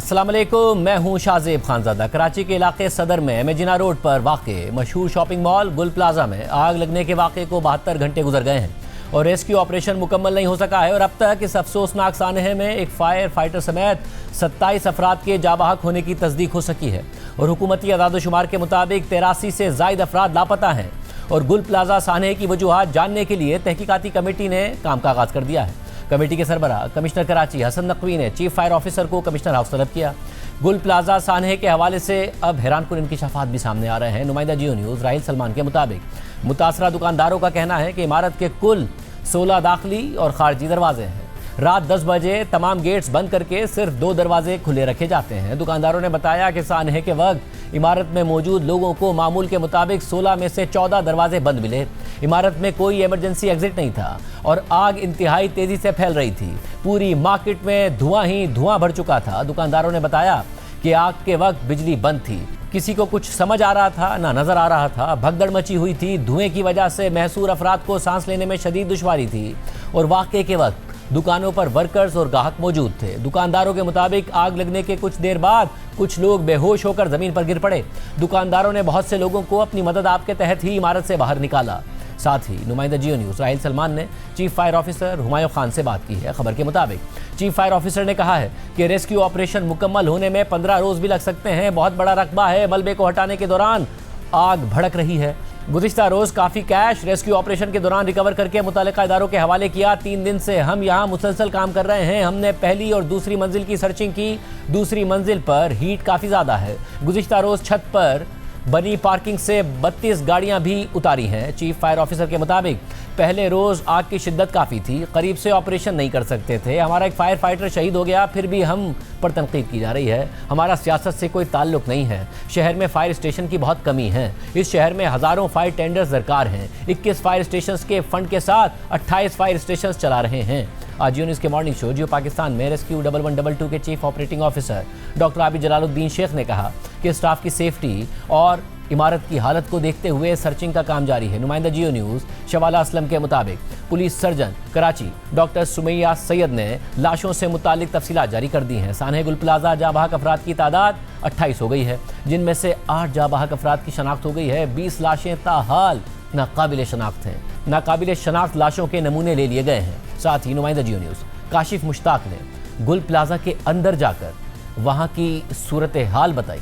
अस्सलाम वालेकुम, मैं हूं शाहजेब खानजादा। कराची के इलाके सदर में मेजिना रोड पर वाक़े मशहूर शॉपिंग मॉल गुल प्लाजा में आग लगने के वाक़े को 72 घंटे गुजर गए हैं और रेस्क्यू ऑपरेशन मुकम्मल नहीं हो सका है। और अब तक इस अफसोसनाक सानहे में एक फायर फाइटर समेत 27 अफराद के जाबाहक होने की तस्दीक हो सकी है और हुकूमती अदाद-ओ-शुमार के मुताबिक 83 से ज़ायद अफराद लापता हैं। और गुल प्लाजा सानहे की वजूहात जानने के लिए तहकीकाती कमेटी ने काम का आगाज़ कर दिया है। कमेटी के सरबराह कमिश्नर कराची हसन नकवी ने चीफ फायर ऑफिसर को कमिश्नर हाउस तलब किया। गुल प्लाजा सानहे के हवाले से अब हैरानकुन इंकशाफात भी सामने आ रहे हैं। नुमाइंदा जियो न्यूज़ राहिल सलमान के मुताबिक मुतासरा दुकानदारों का कहना है कि इमारत के कुल 16 दाखिली और खारजी दरवाजे हैं। रात 10 बजे तमाम गेट्स बंद करके सिर्फ 2 दरवाजे खुले रखे जाते हैं। दुकानदारों ने बताया कि सानहे के वक्त इमारत में मौजूद लोगों को मामूल के मुताबिक 16 में से 14 दरवाजे बंद मिले। इमारत में कोई इमरजेंसी एग्जिट नहीं था और आग इंतहाई तेजी से फैल रही थी। पूरी मार्केट में धुआं ही धुआं भर चुका था। दुकानदारों ने बताया कि आग के वक्त बिजली बंद थी, किसी को कुछ समझ आ रहा था ना नजर आ रहा था। भगदड़ मची हुई थी। धुएं की वजह से महसूर अफराद को सांस लेने में शदीद दुश्वारी थी और वाक़े के वक्त दुकानों पर वर्कर्स और गाहक मौजूद थे। दुकानदारों के मुताबिक आग लगने के कुछ देर बाद कुछ लोग बेहोश होकर जमीन पर गिर पड़े। दुकानदारों ने बहुत से लोगों को अपनी मदद आपके तहत ही इमारत से बाहर निकाला। साथ ही नुमाइंदा जियो न्यूज़ राहिल सलमान ने chief fire officer Humayun Khan से बात की है। खबर के मुताबिक चीफ फायर ऑफिसर ने कहा है कि रेस्क्यू ऑपरेशन मुकम्मल होने में 15 रोज भी लग सकते हैं। बहुत बड़ा रकबा है। मलबे को हटाने के दौरान आग भड़क रही है। गुज़िश्ता रोज़ काफ़ी कैश रेस्क्यू ऑपरेशन के दौरान रिकवर करके मुतल्लिका इदारों के हवाले किया। 3 दिन से हम यहाँ मुसलसल काम कर रहे हैं। हमने पहली और दूसरी मंजिल की सर्चिंग की। दूसरी मंजिल पर हीट काफ़ी ज़्यादा है। गुज़िश्ता रोज़ छत पर बनी पार्किंग से 32 गाड़ियाँ भी उतारी हैं। चीफ फायर ऑफिसर के मुताबिक पहले रोज़ आग की शिद्दत काफ़ी थी, करीब से ऑपरेशन नहीं कर सकते थे। हमारा एक फायर फाइटर शहीद हो गया, फिर भी हम पर तनकीद की जा रही है। हमारा सियासत से कोई ताल्लुक नहीं है। शहर में फायर स्टेशन की बहुत कमी है। इस शहर में हज़ारों फायर टेंडर्स दरकार हैं। 21 फायर स्टेशन के फंड के साथ 28 फायर स्टेशन चला रहे हैं। आज जियो न्यूज़ के मॉर्निंग शो जियो पाकिस्तान में रेस्क्यू 1112 के chief operating officer doctor Abid Jalaluddin Sheikh ने कहा कि स्टाफ की सेफ्टी और इमारत की हालत को देखते हुए सर्चिंग का काम जारी है। नुमाइंदा जियो न्यूज़ शवाला असलम के मुताबिक police surgeon Karachi doctor Sumaiya Syed ने लाशों से मुतालिक तफसीलात जारी कर दी हैं। सानहे गुल प्लाजा जाबाहक अफराद की तादाद 28 हो गई है, जिनमें से 8 जाबाहक अफराद की शनाख्त हो गई है। 20 लाशें ताहाल नाकाबिल शनाख्त हैं। नाकाबिल शनाख्त लाशों के नमूने ले लिए गए हैं। साथ ही नुमाइंदा जियो न्यूज़ काशिफ मुश्ताक ने गुल प्लाजा के अंदर जाकर वहाँ की सूरत हाल बताई।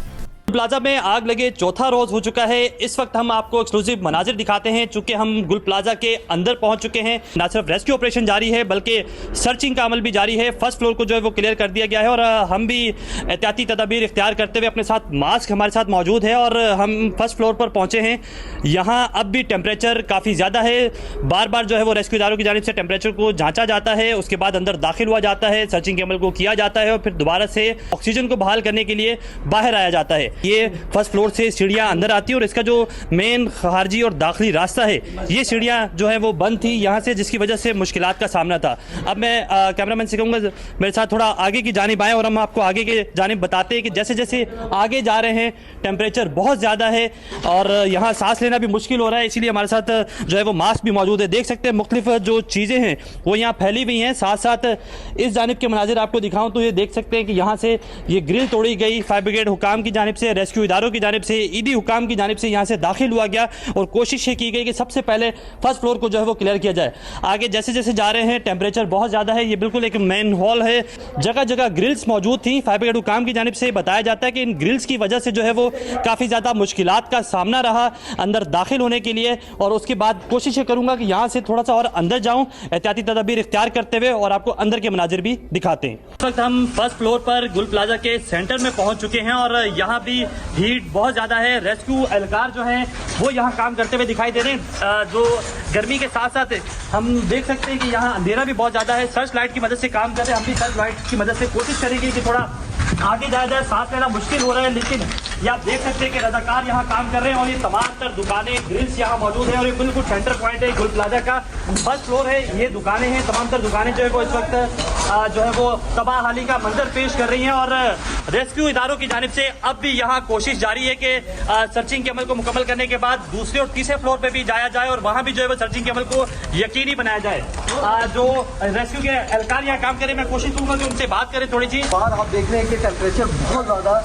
प्लाजा में आग लगे चौथा रोज हो चुका है। इस वक्त हम आपको एक्सक्लूसिव मनाजिर दिखाते हैं। चूंकि हम गुल प्लाजा के अंदर पहुंच चुके हैं, ना सिर्फ रेस्क्यू ऑपरेशन जारी है बल्कि सर्चिंग का अमल भी जारी है। फर्स्ट फ्लोर को जो है वो क्लियर कर दिया गया है और हम भी एहतियाती तदाबीर इख्तियार करते हुए अपने साथ मास्क हमारे साथ मौजूद है और हम फर्स्ट फ्लोर पर पहुंचे हैं। यहाँ अब भी टेम्परेचर काफ़ी ज़्यादा है। बार बार जो है वो रेस्क्यू इदारों की जानिब से टेम्परेचर को जाँचा जाता है, उसके बाद अंदर दाखिल हुआ जाता है, सर्चिंग के अमल को किया जाता है और फिर दोबारा से ऑक्सीजन को बहाल करने के लिए बाहर आया जाता है। ये फर्स्ट फ्लोर से सीढ़ियां अंदर आती है और इसका जो मेन खारजी और दाखिली रास्ता है, ये सीढ़ियां जो है वो बंद थी यहाँ से, जिसकी वजह से मुश्किलात का सामना था। अब मैं कैमरामैन से कहूँगा मेरे साथ थोड़ा आगे की जानिब आएँ और हम आपको आगे के जानिब बताते हैं कि जैसे जैसे आगे जा रहे हैं टेम्परेचर बहुत ज़्यादा है और यहाँ सांस लेना भी मुश्किल हो रहा है। इसीलिए हमारे साथ जो है वो मास्क भी मौजूद है। देख सकते हैं मुख्तलिफ जो चीज़ें हैं वो यहाँ फैली हुई हैं। साथ साथ इस जानिब के मनाजिर आपको दिखाऊँ तो ये देख सकते हैं कि यहाँ से ये ग्रिल तोड़ी गई। फायर ब्रिगेड हुकाम की जानिब से, रेस्क्यू इदारों की जानिब से, ईडी हुकाम की जानिब से यहाँ से दाखिल हुआ गया और कोशिश ये की गई कि सबसे पहले फर्स्ट फ्लोर को जो है वो क्लियर किया जाए। आगे जैसे जैसे जा रहे हैं टेम्परेचर बहुत ज़्यादा है। ये बिल्कुल एक मेन हॉल है, जगह जगह ग्रिल्स मौजूद थी। फायर ब्रिगेड हुकाम की जानिब से बताया जाता है कि इन ग्रिल्स की वजह से जो है वो काफ़ी ज़्यादा मुश्किलात का सामना रहा अंदर दाखिल होने के लिए। और उसके बाद कोशिश करूँगा कि यहाँ से थोड़ा सा और अंदर जाऊँ एहतियाती तदाबीर इख्तियार करते हुए और आपको अंदर के मनाजिर भी दिखाते हैं। इस वक्त हम फर्स्ट फ्लोर पर गुल प्लाजा के सेंटर में पहुँच चुके हैं और यहाँ भी हीट बहुत ज़्यादा है। रेस्क्यू एहलकार जो हैं वो यहाँ काम करते हुए दिखाई दे रहे हैं। जो गर्मी के साथ साथ हम देख सकते हैं कि यहाँ अंधेरा भी बहुत ज़्यादा है। सर्च लाइट की मदद से काम कर रहे हैं। हम भी सर्च लाइट की मदद से कोशिश करेंगे कि थोड़ा आगे जाया जाए। सांस लेना मुश्किल हो रहा है, लेकिन ये आप देख सकते हैं कि रजाकार यहाँ काम कर रहे हैं और ये तमाम तर दुकानें, ग्रिल्स यहाँ मौजूद है और ये बिल्कुल सेंटर पॉइंट है गुल प्लाजा का। फर्स्ट फ्लोर है, ये दुकानें हैं, तमाम तर दुकानें जो है वो इस वक्त जो है वो तबाह हाली का मंजर पेश कर रही हैं और रेस्क्यू इदारों की जानिब से अब भी यहाँ कोशिश जारी है कि सर्चिंग के अमल को मुकम्मल करने के बाद दूसरे और तीसरे फ्लोर पे भी जाया जाए और वहाँ भी जो है वो सर्चिंग के अमल को यकीनी बनाया जाए। जो रेस्क्यू के एहलकार यहाँ काम करें, मैं कोशिश करूँगा कि उनसे बात करें थोड़ी सी। बाहर आप देख रहे हैं कि टेम्परेचर बहुत ज़्यादा,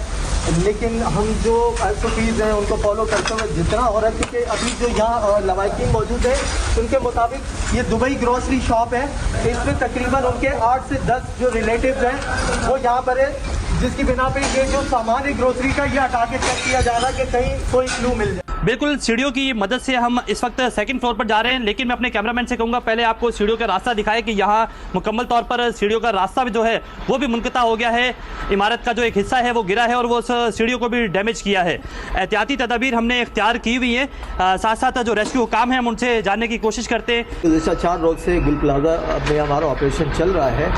लेकिन हम जो SOPs हैं उनको फॉलो करते हुए जितना हो रहा है, क्योंकि अभी जो यहाँ लवाकिन मौजूद है उनके मुताबिक ये दुबई ग्रोसरी शॉप है, इसमें तकरीबन उनके 8 से 10 जो रिलेटिव्स हैं वो यहाँ पर है, जिसकी बिना पे ये जो सामान है ग्रोसरी का ये हटा के चेक किया जा रहा है कि कहीं कोई क्लू मिल जाए। बिल्कुल सीढ़ियों की मदद से हम इस वक्त सेकंड फ्लोर पर जा रहे हैं, लेकिन मैं अपने कैमरामैन से कहूँगा पहले आपको सीढ़ियों का रास्ता दिखाए कि यहाँ मुकम्मल तौर पर सीढ़ियों का रास्ता भी जो है वो भी मुनक़ता हो गया है। इमारत का जो एक हिस्सा है वो गिरा है और वो उस सीढ़ियों को भी डैमेज किया है। एहतियाती तदाबीर हमने इख्तियार की हुई है। साथ साथ जो रेस्क्यू काम है हम उनसे जानने की कोशिश करते हैं। गुज़श्ता 4 रोज़ से गुल प्लाजा में हमारा ऑपरेशन चल रहा है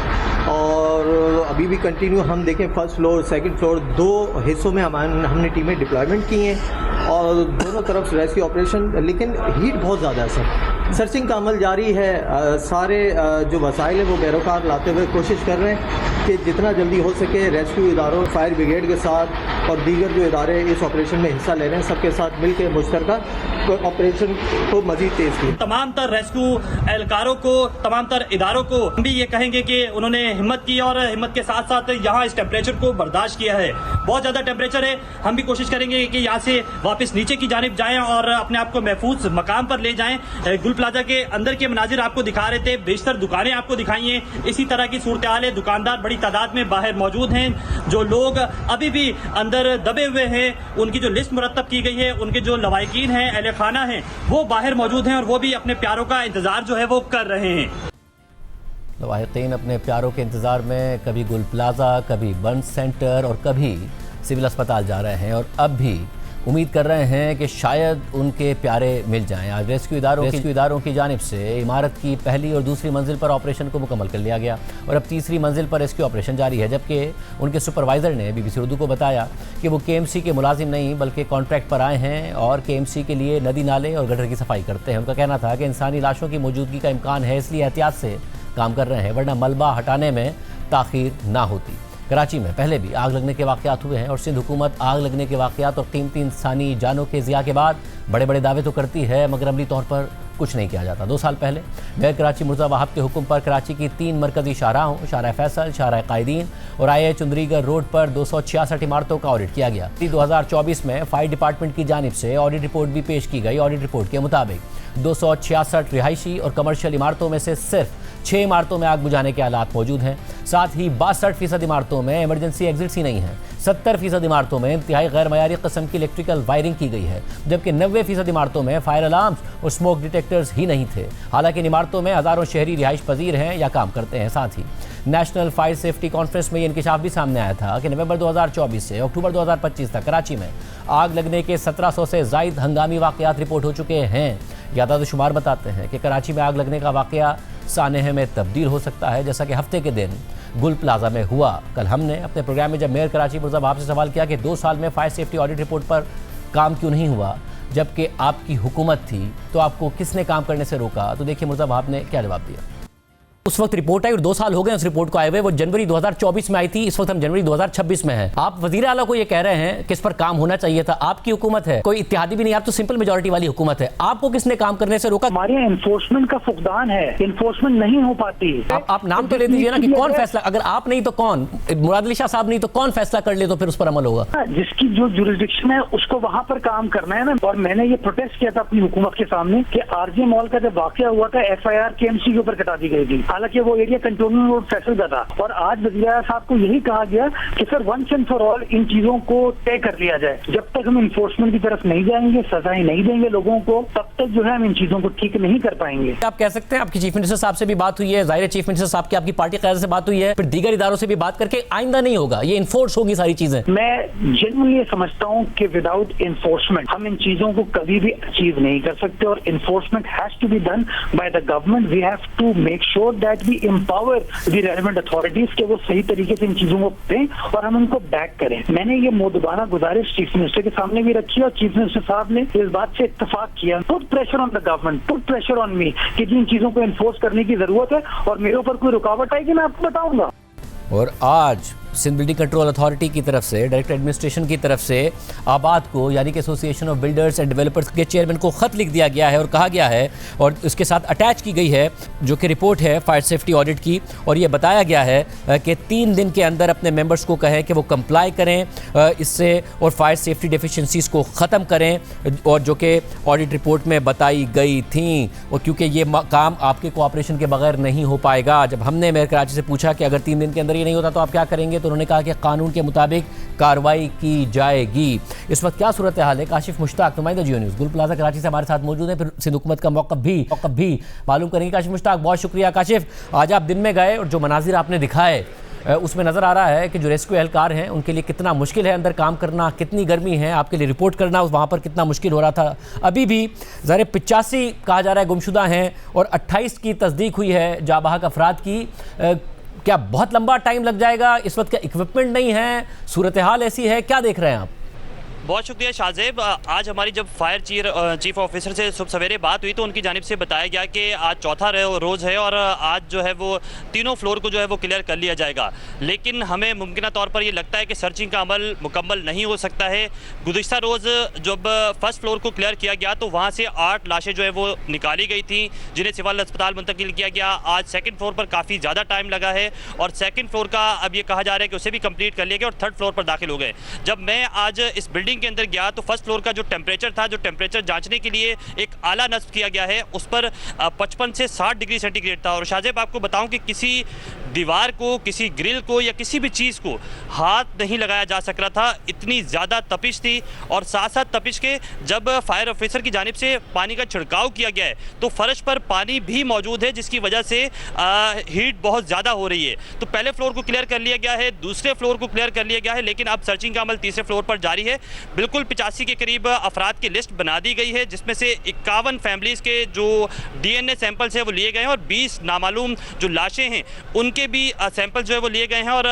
और अभी भी कंटिन्यू हम देखें फर्स्ट फ्लोर सेकंड फ्लोर 2 हिस्सों में हमने टीमें डिप्लॉयमेंट की हैं और दोनों तरफ रेस्क्यू ऑपरेशन, लेकिन हीट बहुत ज़्यादा है सर। सर्चिंग का अमल जारी है, सारे जो वसाइल हैं वो बैरोकार लाते हुए कोशिश कर रहे हैं कि जितना जल्दी हो सके रेस्क्यू इदारों, फायर ब्रिगेड के साथ और दीगर जो इदारे इस ऑपरेशन में हिस्सा ले रहे हैं सबके साथ मिलकर मुश्तरका ऑपरेशन को मजीद तेज़ किया। तमाम तर रेस्क्यू एहलकारों को, तमाम तर इदारों को हम भी ये कहेंगे कि उन्होंने हिम्मत की और हिम्मत के साथ साथ यहाँ इस टेम्परेचर को बर्दाश्त किया है। बहुत ज़्यादा टेम्परेचर है, हम भी कोशिश करेंगे कि यहाँ से वापस नीचे की जानिब जाएं और अपने आप को महफूज मकाम पर ले जाएं। गुल प्लाजा के अंदर के मनाजिर आपको दिखा रहे थे, बेशतर दुकानें आपको दिखाई हैं, इसी तरह की सूरत हाल है। दुकानदार बड़ी तादाद में बाहर मौजूद हैं। जो लोग अभी भी अंदर दबे हुए हैं उनकी जो लिस्ट मुरतब की गई है, उनके जो लवाकिन हैं, अहले खाना हैं, वो बाहर मौजूद हैं और वो भी अपने प्यारों का इंतजार जो है वो कर रहे हैं। लवाहिकीन अपने प्यारों के इंतज़ार में कभी गुल प्लाजा, कभी बर्न सेंटर और कभी सिविल अस्पताल जा रहे हैं और अब भी उम्मीद कर रहे हैं कि शायद उनके प्यारे मिल जाएं। आज रेस्क्यू इदारों की जानिब से इमारत की पहली और दूसरी मंजिल पर ऑपरेशन को मुकम्मल कर लिया गया और अब तीसरी मंजिल पर रेस्क्यू ऑपरेशन जारी है, जबकि उनके सुपरवाइज़र ने BBC उर्दू को बताया कि वो KMC के मुलाजिम नहीं बल्कि कॉन्ट्रैक्ट पर आए हैं और KMC के लिए नदी नाले और गटर की सफाई करते हैं। उनका कहना था कि इंसानी लाशों की मौजूदगी का इम्कान है, इसलिए एहतियात से काम कर रहे हैं, वरना मलबा हटाने में ताख़ीर ना होती। कराची में पहले भी आग लगने के वाक़यात हुए हैं और सिंध हुकूमत आग लगने के वाक़यात और कीमती इंसानी जानों के ज़िया के बाद बड़े बड़े दावे तो करती है मगर अमली तौर पर कुछ नहीं किया जाता। 2 साल पहले मेयर कराची मुर्तज़ा वहाब के हुक्म पर कराची की 3 मरकज़ी शाहराहों शाहराह फैसल, शाहराह कायदीन और IH चुंदरीगर रोड पर 266 इमारतों का ऑडिट किया गया। 2024 में फायर डिपार्टमेंट की जानिब से ऑडिट रिपोर्ट भी पेश की गई। ऑडिट रिपोर्ट के मुताबिक 266 रिहायशी और कमर्शियल इमारतों में से सिर्फ 6 इमारतों में आग बुझाने के आलात मौजूद हैं। साथ ही 62% इमारतों में इमरजेंसी एग्जिट्स ही नहीं है। 70% इमारतों में इंतहाई गैर मयारी किस्म की इलेक्ट्रिकल वायरिंग की गई है, जबकि 90% इमारतों में फायर अलार्म्स और स्मोक डिटेक्टर्स ही नहीं थे। हालांकि इन इमारतों में हज़ारों शहरी रिहाइश पजीर हैं या काम करते हैं। साथ ही नेशनल फायर सेफ्टी कॉन्फ्रेंस में ये इंकशाफ भी सामने आया था कि नवंबर 2024 से अक्टूबर 2025 तक कराची में आग लगने के 1700 से ज़ायद हंगामी वाक़यात रिपोर्ट हो चुके हैं। यादाद शुमार बताते हैं कि कराची में आग लगने का वाक़या सानहे में तब्दील हो सकता है, जैसा कि हफ्ते के दिन गुल प्लाजा में हुआ। कल हमने अपने प्रोग्राम में जब मेयर कराची मुर्तज़ा वहाब से सवाल किया कि 2 साल में फायर सेफ्टी ऑडिट रिपोर्ट पर काम क्यों नहीं हुआ जबकि आपकी हुकूमत थी, तो आपको किसने काम करने से रोका, तो देखिए मुर्तज़ा वहाब ने क्या जवाब दिया। उस वक्त रिपोर्ट आई और 2 साल हो गए उस रिपोर्ट को आए हुए। वो जनवरी 2024 में आई थी, इस वक्त हम जनवरी 2026 में हैं। आप वजीर आला को ये कह रहे हैं कि इस पर काम होना चाहिए था। आपकी हुकूमत है, कोई इत्तेहादी भी नहीं, आप तो सिंपल मेजोरिटी वाली हुकूमत है। आपको किसने काम करने से रोका? हमारे एनफोर्समेंट का फुकदान है, एनफोर्समेंट नहीं हो पाती। आप नाम तो ले दीजिए ना कि कौन फैसला, अगर आप नहीं तो कौन, मुराद अली शाह साहब नहीं तो कौन फैसला कर ले तो फिर उस पर अमल होगा। जिसकी जो जुरिसडिक्शन है उसको वहाँ पर काम करना है ना। और मैंने ये प्रोटेस्ट किया था अपनी हुकूमत के सामने कि RJ मॉल का जब वाकया हुआ था FIR KMC के ऊपर कटा दी गई थी, हालांकि वो एरिया कंटोनमेंट रोड फैसल का था। और आज वज़ीर आला साहब को यही कहा गया कि sir once and for all इन चीजों को तय कर लिया जाए। जब तक हम इन्फोर्समेंट की तरफ नहीं जाएंगे, सजाएं नहीं देंगे लोगों को, तब तक जो है हम इन चीजों को ठीक नहीं कर पाएंगे। आप कह सकते हैं आपकी चीफ मिनिस्टर साहब से भी बात हुई है, जाहिर है चीफ मिनिस्टर साहब की आपकी पार्टी क़यादत से बात हुई है, फिर दीगर इदारों से भी बात करके आइंदा नहीं होगा, ये इन्फोर्स होगी सारी चीजें। मैं जेन्युइनली ये समझता हूँ कि विदाउट इन्फोर्समेंट हम इन चीजों को कभी भी अचीव नहीं कर सकते और enforcement has to be done by the government. We have to make sure that we empower the relevant authorities के वो सही तरीके से इन चीजों को दें और हम उनको बैक करें। मैंने ये मोदबाना गुजारिश चीफ मिनिस्टर के सामने भी रखी और चीफ मिनिस्टर साहब ने इस बात से इत्तेफाक किया। Put pressure on the government, put pressure on me कि जिन चीजों को इन्फोर्स करने की जरूरत है और मेरे ऊपर कोई रुकावट आएगी मैं आपको बताऊंगा। और आज सिंध बिल्डिंग कंट्रोल अथॉरिटी की तरफ से, डायरेक्ट एडमिनिस्ट्रेशन की तरफ से आबाद को यानी कि association of builders and developers के चेयरमैन को खत लिख दिया गया है और कहा गया है और उसके साथ अटैच की गई है जो कि रिपोर्ट है फायर सेफ्टी ऑडिट की, और ये बताया गया है कि 3 दिन के अंदर अपने मेंबर्स को कहें कि वो कंप्लाई करें इससे और फायर सेफ्टी डेफिशिएंसीज को ख़त्म करें, और जो कि ऑडिट रिपोर्ट में बताई गई थी। और क्योंकि ये काम आपके कोऑपरेशन के बगैर नहीं हो पाएगा। जब हमने मेयर कराची से पूछा कि अगर 3 दिन के अंदर ये नहीं होता तो आप क्या करेंगे, तो उन्होंने कहा कि कानून के मुताबिक कार्रवाई की जाएगी। इस वक्त क्या सूरत हाल है, काशिफ मुश्ताक नुमाइंदा जियो न्यूज़ गुल प्लाजा कराची से हमारे साथ मौजूद है। फिर सिंध हुकूमत का मौक़िफ़ भी मालूम करेंगे। काशिफ मुश्ताक, बहुत शुक्रिया। काशिफ, आज आप दिन में गए और जो मनाजिर आपने दिखाए उसमें नज़र आ रहा है कि जो रेस्क्यू एहलकार हैं उनके लिए कितना मुश्किल है अंदर काम करना, कितनी गर्मी है, आपके लिए रिपोर्ट करना वहाँ पर कितना मुश्किल हो रहा था। अभी भी ज़ाहिर 85 कहा जा रहा है गुमशुदा हैं और 28 की तस्दीक हुई है जाबाहक अफराद की। क्या बहुत लंबा टाइम लग जाएगा? इस वक्त क्या इक्विपमेंट नहीं है, सूरत हाल ऐसी है, क्या देख रहे हैं आप? बहुत शुक्रिया शाहजेब। आज हमारी जब फायर चीफ ऑफिसर से सुबह सवेरे बात हुई तो उनकी जानिब से बताया गया कि आज चौथा रोज़ है और आज जो है वो तीनों फ्लोर को जो है वो क्लियर कर लिया जाएगा, लेकिन हमें मुमकिन तौर पर ये लगता है कि सर्चिंग का अमल मुकम्मल नहीं हो सकता है। गुज़िश्ता रोज़ जब फर्स्ट फ्लोर को क्लियर किया गया तो वहाँ से 8 लाशें जो है वो निकाली गई थी जिन्हें सिविल अस्पताल मुंतकिल किया गया। आज सेकेंड फ्लोर पर काफ़ी ज़्यादा टाइम लगा है और सेकेंड फ्लोर का अब ये कहा जा रहा है कि उसे भी कंप्लीट कर लिया गया और थर्ड फ्लोर पर दाखिल हो गए। जब मैं आज इस बिल्डिंग के अंदर गया तो फर्स्ट फ्लोर का जो टेम्परेचर जांचने के लिए एक आला नस्ब किया गया है उस पर 55 से 60 डिग्री सेंटीग्रेड था। और शाहजेब आपको बताऊं कि किसी दीवार को, किसी ग्रिल को या किसी भी चीज़ को हाथ नहीं लगाया जा सक रहा था, इतनी ज़्यादा तपिश थी। और साथ साथ तपिश के जब फायर ऑफिसर की जानिब से पानी का छिड़काव किया गया है तो फर्श पर पानी भी मौजूद है जिसकी वजह से हीट बहुत ज़्यादा हो रही है। तो पहले फ्लोर को क्लियर कर लिया गया है, दूसरे फ्लोर को क्लियर कर लिया गया है, लेकिन अब सर्चिंग का अमल तीसरे फ्लोर पर जारी है। बिल्कुल 85 के करीब अफराद की लिस्ट बना दी गई है जिसमें से 51 फैमिलीज़ के जो DNA सैंपल्स हैं वो लिए गए हैं और 20 नामालूम जो लाशें हैं उनके भी सैंपल जो है वो लिए गए हैं और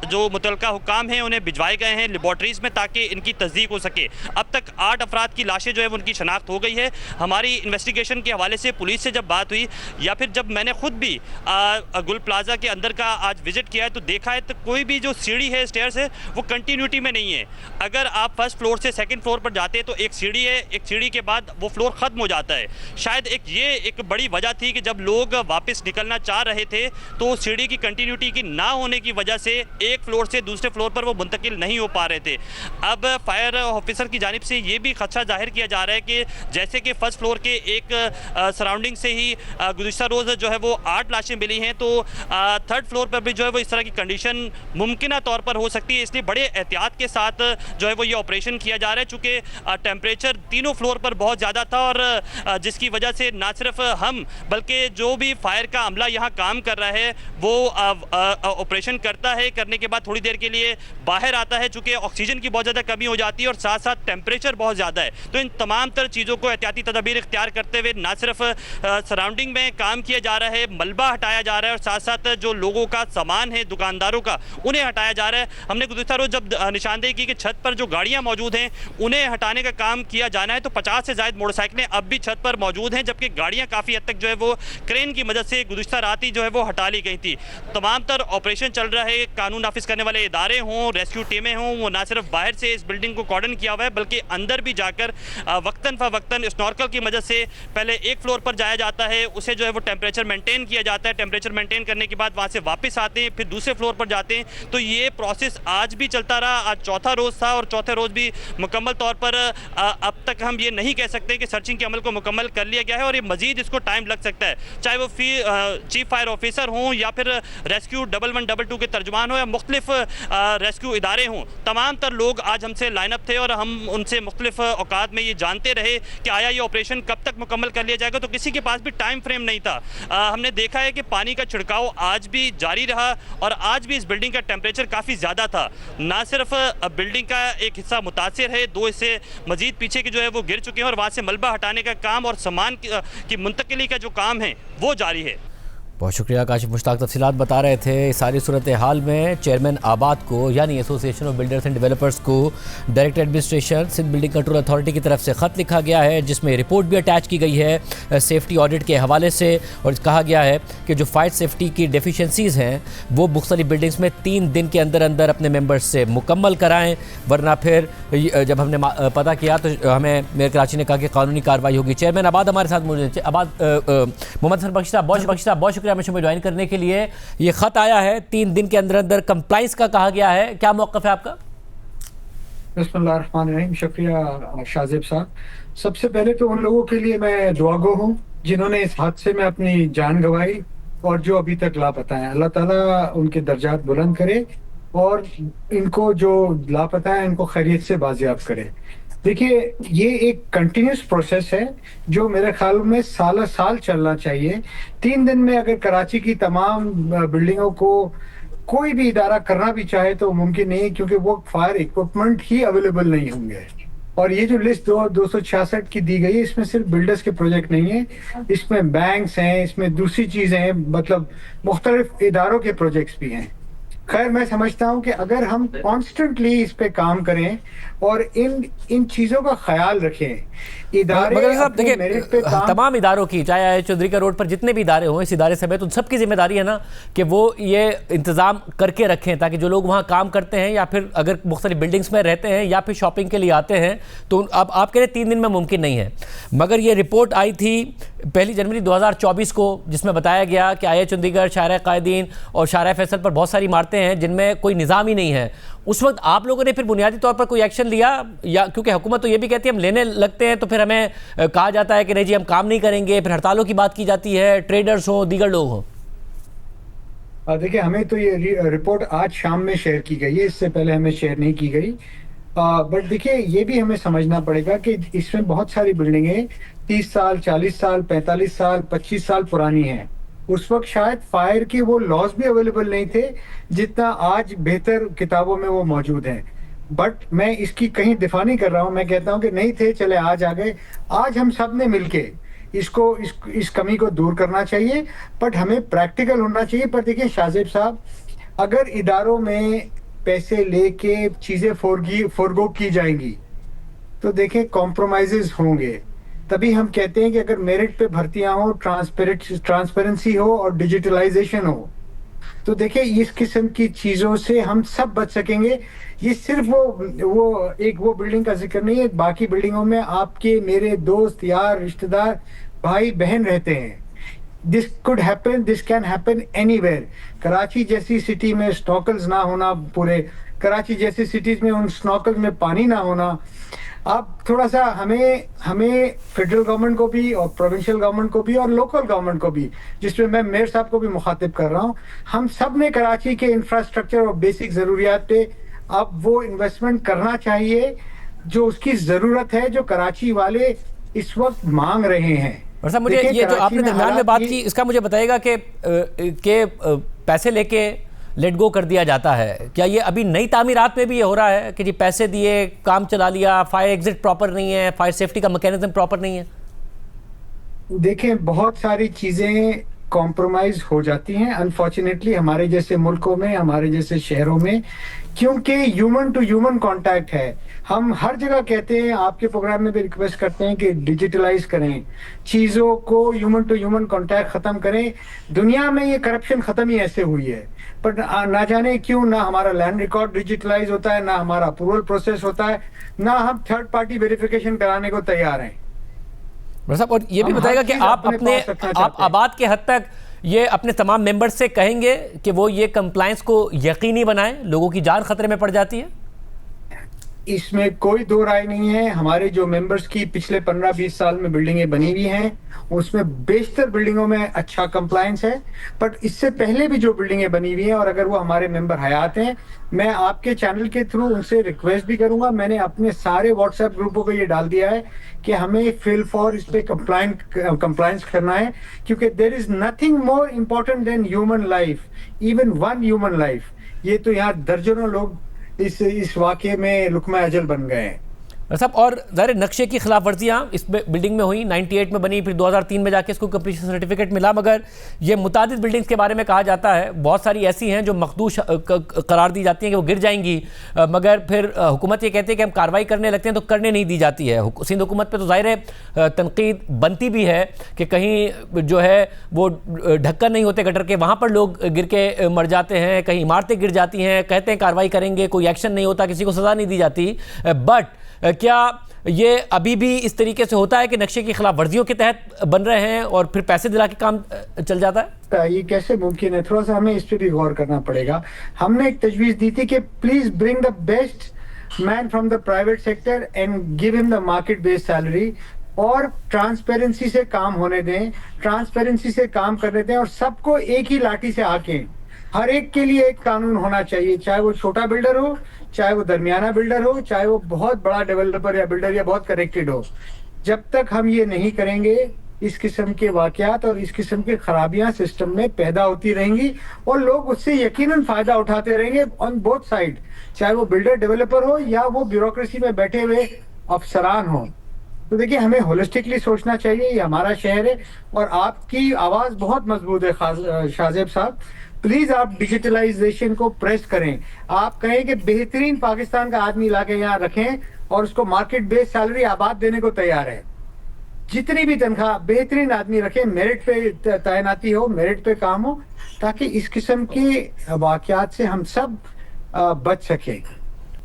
जो मुतलका हुकाम हैं उन्हें भिजवाए गए हैं लेबॉर्ट्रीज़ में ताकि इनकी तस्दीक हो सके। अब तक 8 अफराद की लाशें जो है उनकी शनाख्त हो गई है। हमारी इन्वेस्टिगेशन के हवाले से पुलिस से जब बात हुई या फिर जब मैंने खुद भी गुल प्लाजा के अंदर का आज विजिट किया है तो देखा है तो कोई भी जो सीढ़ी है, स्टेयर्स है, वो कंटिन्यूटी में नहीं है। अगर आप फर्स्ट फ्लोर से सेकंड फ्लोर पर जाते हैं तो एक सीढ़ी है, एक सीढ़ी के बाद वो फ्लोर ख़त्म हो जाता है। शायद एक बड़ी वजह थी कि जब लोग वापस निकलना चाह रहे थे तो सीढ़ी की कंटिन्यूटी की ना होने की वजह से एक फ्लोर से दूसरे फ्लोर पर वो मुंतकिल नहीं हो पा रहे थे। अब फायर ऑफिसर की जानिब से ये भी खदशा जाहिर किया जा रहा है कि जैसे कि फर्स्ट फ्लोर के एक सराउंडिंग से ही गुज़िश्ता रोज़ जो है वो 8 लाशें मिली हैं तो थर्ड फ्लोर पर भी जो है वो इस तरह की कंडीशन मुमकिन तौर पर हो सकती है। इसलिए बड़े एहतियात के साथ जो है वो ये ऑपरेशन किया जा रहा है चूँकि टेम्परेचर तीनों फ्लोर पर बहुत ज़्यादा था और जिसकी वजह से ना सिर्फ हम बल्कि जो भी फायर का अमला यहाँ काम कर रहा है वो ऑपरेशन करता है, करने के बाद थोड़ी देर के लिए बाहर आता है चूँकि ऑक्सीजन की बहुत ज़्यादा कमी हो जाती है और साथ साथ टेम्परेचर बहुत ज़्यादा है। तो इन तमाम तर चीज़ों को एहतियाती तदबीर इख्तियार करते हुए ना सिर्फ सराउंडिंग में काम किया जा रहा है, मलबा हटाया जा रहा है और साथ साथ जो लोगों का सामान है, दुकानदारों का, उन्हें हटाया जा रहा है। हमने गुज़िश्ता रोज़ जब निशानदेही की कि छत पर जो गाड़ियाँ मौजूद हैं उन्हें हटाने का काम किया जाना है तो 50 से ज़ायद मोटरसाइकिलें अब भी छत पर मौजूद हैं जबकि गाड़ियाँ काफ़ी हद तक जो है वो क्रेन की मदद से गुज़िश्ता रात ही जो है वो हटा ली गई थी। तमाम तर ऑपरेशन चल रहा है, कानून नाफिज करने वाले इदारे हों, रेस्क्यू टीमें हों, वो ना सिर्फ बाहर से इस बिल्डिंग को कॉर्डन किया हुआ है बल्कि अंदर भी जाकर वक्तन फ़वक्तन स्नॉर्कल की मदद से पहले एक फ्लोर पर जाया जाता है, उसे जो है वो टेम्परेचर मेंटेन किया जाता है, टेम्परेचर मेंटेन करने के बाद वहाँ से वापस आते हैं, फिर दूसरे फ्लोर पर जाते हैं। तो ये प्रोसेस आज भी चलता रहा। आज चौथा रोज़ था और चौथे रोज़ भी मुकम्मल तौर पर अब तक हम ये नहीं कह सकते कि सर्चिंग के अमल को मुकम्मल कर लिया गया है और ये मज़ीद इसको टाइम लग सकता है, चाहे वो चीफ फायर ऑफिसर हों या फिर रेस्क्यू 1112 के तर्जुमान हो या मुख्तलिफ रेस्क्यू इदारे हों। तमाम तर लोग आज हमसे लाइनअप थे और हम उनसे मुख्तलिफ औकात में ये जानते रहे कि आया ये ऑपरेशन कब तक मुकम्मल कर लिया जाएगा, तो किसी के पास भी टाइम फ्रेम नहीं था। हमने देखा है कि पानी का छिड़काव आज भी जारी रहा और आज भी इस बिल्डिंग का टेम्परेचर काफ़ी ज़्यादा था। ना सिर्फ बिल्डिंग का एक हिस्सा मुतासिर है, 2 हिस्से मज़ीद पीछे के जो है वो गिर चुके हैं और वहाँ से मलबा हटाने का काम और सामान की मुंतकिली का जो काम है वो जारी है। बहुत शुक्रिया काशिफ मुश्ताक, तफसीलात बता रहे थे। इस सारी सूरत हाल में चेयरमैन आबाद को यानी association of builders and developers को direct administration Sindh building control authority की तरफ से ख़त लिखा गया है, जिसमें रिपोर्ट भी अटैच की गई है सेफ्टी ऑडिट के हवाले से। और कहा गया है कि जो फायर सेफ्टी की डेफिशिएंसीज़ हैं वो मुख्तलिफ बिल्डिंग्स में 3 दिन के अंदर अंदर अपने मेंबर्स से मुकम्मल कराएं, वरना फिर जब हमने पता किया तो हमें मेयर कराची ने कहा कि कानूनी कार्रवाई होगी। चेयरमैन आबाद हमारे साथ मौजूद हैं। आबाद मोहम्मद हसन बख्शी साहब, बहुत शुक्रिया हमें ज्वाइन करने के लिए। ये खत आया है 3 दिन के अंदर अंदर कंप्लाइंस का कहा गया है, क्या मौक़िफ़ है आपका? बिस्मिल्लाहिर्रहमानिर्रहीम, शुक्रिया शाजिब साहब। सबसे पहले तो उन लोगों के लिए मैं दुआगो हूँ जिन्होंने इस हादसे में अपनी जान गंवाई और जो अभी तक लापता हैं। अल्लाह ताला उनके दर्जात बुलंद करे और इनको जो लापता है इनको खैरियत से बाजियाब करे। देखिए, ये एक कंटिन्यूस प्रोसेस है जो मेरे ख्याल में साल चलना चाहिए। 3 दिन में अगर कराची की तमाम बिल्डिंगों को कोई भी इदारा करना भी चाहे तो मुमकिन नहीं है, क्योंकि वो फायर इक्विपमेंट ही अवेलेबल नहीं होंगे। और ये जो लिस्ट 266 की दी गई है, इसमें सिर्फ बिल्डर्स के प्रोजेक्ट नहीं है, इसमें बैंक्स हैं, इसमें दूसरी चीजें हैं, मतलब मुख्तलिफ इदारों के प्रोजेक्ट्स भी हैं। खैर, मैं समझता हूं कि अगर हम कॉन्स्टेंटली इस पे काम करें और इन चीजों का ख्याल रखें, इदारे मगर साहब देखिए, तमाम इदारों की, चाहे आया चौधरी का रोड पर जितने भी इदारे हों, इस इदारे समेत उन सबकी जिम्मेदारी है ना कि वो ये इंतज़ाम करके रखें ताकि जो लोग वहाँ काम करते हैं या फिर अगर मुख्तलिफ बिल्डिंग्स में रहते हैं या फिर शॉपिंग के लिए आते हैं तो अब आप कह रहे 3 दिन में मुमकिन नहीं है। मगर ये रिपोर्ट आई थी 1 जनवरी 2024 को, जिसमें बताया गया कि आया चंडीगढ़, शाहरा कायदीन और शाहरा फैसल पर बहुत सारी इमारतें हैं जिनमें कोई निज़ाम ही नहीं है। उस वक्त आप लोगों ने फिर बुनियादी तौर पर कोई एक्शन लिया, या क्योंकि हुकूमत तो ये भी कहती है हम लेने लगते हैं तो फिर हमें कहा जाता है कि नहीं जी हम काम नहीं करेंगे, फिर हड़तालों की बात की जाती है, ट्रेडर्स हो, दीगर लोग हों। देखिए, हमें तो ये रिपोर्ट आज शाम में शेयर की गई है, इससे पहले हमें शेयर नहीं की गई। बट देखिए, ये भी हमें समझना पड़ेगा कि इसमें बहुत सारी बिल्डिंगें 30 साल, 40 साल, 45 साल, 25 साल पुरानी हैं। उस वक्त शायद फायर के वो लॉज भी अवेलेबल नहीं थे जितना आज बेहतर किताबों में वो मौजूद हैं। बट मैं इसकी कहीं दिफा नहीं कर रहा हूं, मैं कहता हूं कि नहीं थे, चले आज आ गए। आज हम सब ने मिलके इस कमी को दूर करना चाहिए, बट हमें प्रैक्टिकल होना चाहिए। पर देखिए शाजिब साहब, अगर इदारों में पैसे लेके चीजें फोरगो की जाएंगी तो देखिए कॉम्प्रोमाइजेस होंगे। तभी हम कहते हैं कि अगर मेरिट पे भर्तियां हो, ट्रांसपेरेंसी हो और डिजिटलाइजेशन हो, तो देखिए इस किस्म की चीजों से हम सब बच सकेंगे। ये सिर्फ वो बिल्डिंग का जिक्र नहीं है, बाकी बिल्डिंगों में आपके मेरे दोस्त, यार, रिश्तेदार, भाई बहन रहते हैं। This could happen, this can happen anywhere. Karachi जैसी सिटी में स्नॉकल्स ना होना, पूरे कराची जैसी सिटीज में उन स्नॉकल्स में पानी ना होना। अब थोड़ा सा हमें फेडरल गवर्नमेंट को भी और प्रोविंशियल गवर्नमेंट को भी और लोकल गवर्नमेंट को भी, जिसमें मैं मेयर साहब को भी मुखातिब कर रहा हूँ, हम सब ने कराची के इंफ्रास्ट्रक्चर और बेसिक जरूरियात पे अब वो इन्वेस्टमेंट करना चाहिए जो उसकी जरूरत है, जो कराची वाले इस वक्त मांग रहे हैं। और साहब मुझे ये जो आपने दरमियान में बात की, इसका मुझे बताइएगा कि पैसे लेके लेट गो कर दिया जाता है, क्या ये अभी नई तामीरात में भी ये हो रहा है कि जी पैसे दिए, काम चला लिया, फायर एग्जिट प्रॉपर नहीं है, फायर सेफ्टी का मैकेनिज्म प्रॉपर नहीं है? देखें, बहुत सारी चीजें कॉम्प्रोमाइज हो जाती हैं अनफॉर्चुनेटली हमारे जैसे मुल्कों में, हमारे जैसे शहरों में, क्योंकि ह्यूमन टू ह्यूमन कांटेक्ट है। हम हर जगह कहते हैं, आपके प्रोग्राम में भी रिक्वेस्ट करते हैं कि डिजिटलाइज करें चीजों को, ह्यूमन टू ह्यूमन कांटेक्ट खत्म करें। दुनिया में ये करप्शन खत्म ही ऐसे हुई है, पर ना जाने क्यों ना हमारा लैंड रिकॉर्ड डिजिटलाइज होता है, ना हमारा अप्रूवल प्रोसेस होता है, ना हम थर्ड पार्टी वेरिफिकेशन कराने को तैयार हैं। साहब, और ये भी बताएगा कि आप आबाद के हद तक ये अपने तमाम मेंबर्स से कहेंगे कि वो ये कंप्लायंस को यकीनी बनाएं, लोगों की जान खतरे में पड़ जाती है? इसमें कोई दो राय नहीं है। हमारे जो मेंबर्स की पिछले 15-20 साल में बिल्डिंगें बनी हुई हैं, उसमें बेशतर बिल्डिंगों में अच्छा कंप्लायंस है। बट इससे पहले भी जो बिल्डिंगें बनी हुई हैं, और अगर वो हमारे मेंबर हयात हैं, मैं आपके चैनल के थ्रू उनसे रिक्वेस्ट भी करूंगा। मैंने अपने सारे व्हाट्सएप ग्रुपों को ये डाल दिया है कि हमें फिल फॉर इस पे कंप्लायंस करना है, क्योंकि there is nothing more important than human life, even one human life. ये तो यहाँ दर्जनों लोग इस वाकये में लुकमा अजल बन गए हैं। साहब, और ज़ाहिर नक्शे की खिलाफ वर्जियाँ इस बिल्डिंग में हुई, 98 में बनी, फिर 2003 में जाके इसको कंप्लीशन सर्टिफिकेट मिला, मगर ये मुतादिद बिल्डिंग्स के बारे में कहा जाता है बहुत सारी ऐसी हैं जो मखदूश करार दी जाती हैं कि वो गिर जाएंगी, मगर फिर हुकूमत ये कहती है कि हम कार्रवाई करने लगते हैं तो करने नहीं दी जाती है। सिंध हुकूमत पर तो ज़ाहिर है तनकीद बनती भी है कि कहीं जो है वो ढक्कन नहीं होते गटर के, वहाँ पर लोग गिर के मर जाते हैं, कहीं इमारतें गिर जाती हैं, कहते हैं कार्रवाई करेंगे, कोई एक्शन नहीं होता, किसी को सज़ा नहीं दी जाती। बट क्या ये अभी भी इस तरीके से होता है कि नक्शे की खिलाफ वर्जियों के तहत बन रहे हैं और फिर पैसे दिला के काम चल जाता है? ये कैसे मुमकिन है? थोड़ा सा हमें इस पे भी गौर करना पड़ेगा। हमने एक तजवीज़ दी थी कि please bring the best man from the private sector and give him the market based salary, और ट्रांसपेरेंसी से काम होने दें, ट्रांसपेरेंसी से काम करने दें, और सबको एक ही लाठी से आके हर एक के लिए एक कानून होना चाहिए, चाहे वो छोटा बिल्डर हो, चाहे वो दरमियाना बिल्डर हो, चाहे वो बहुत बड़ा डेवलपर या बिल्डर या बहुत कनेक्टेड हो। जब तक हम ये नहीं करेंगे, इस किस्म के वाकयात और इस किस्म की खराबियां सिस्टम में पैदा होती रहेंगी और लोग उससे यकीनन फायदा उठाते रहेंगे ऑन बोथ साइड, चाहे वो बिल्डर डेवलपर हो या वो ब्यूरोक्रेसी में बैठे हुए अफसरान हो। तो देखिए, हमें होलिस्टिकली सोचना चाहिए, ये हमारा शहर है और आपकी आवाज बहुत मजबूत है शाहजेब साहब। प्लीज आप डिजिटलाइजेशन को प्रेस करें, आप कहें कि बेहतरीन पाकिस्तान का आदमी लाके यहाँ रखें और उसको मार्केट बेस्ड सैलरी आबाद देने को तैयार है। जितनी भी तनख्वाह बेहतरीन आदमी रखें, मेरिट पे तैनाती हो, मेरिट पे काम हो, ताकि इस किस्म के वाकयात से हम सब बच सकें।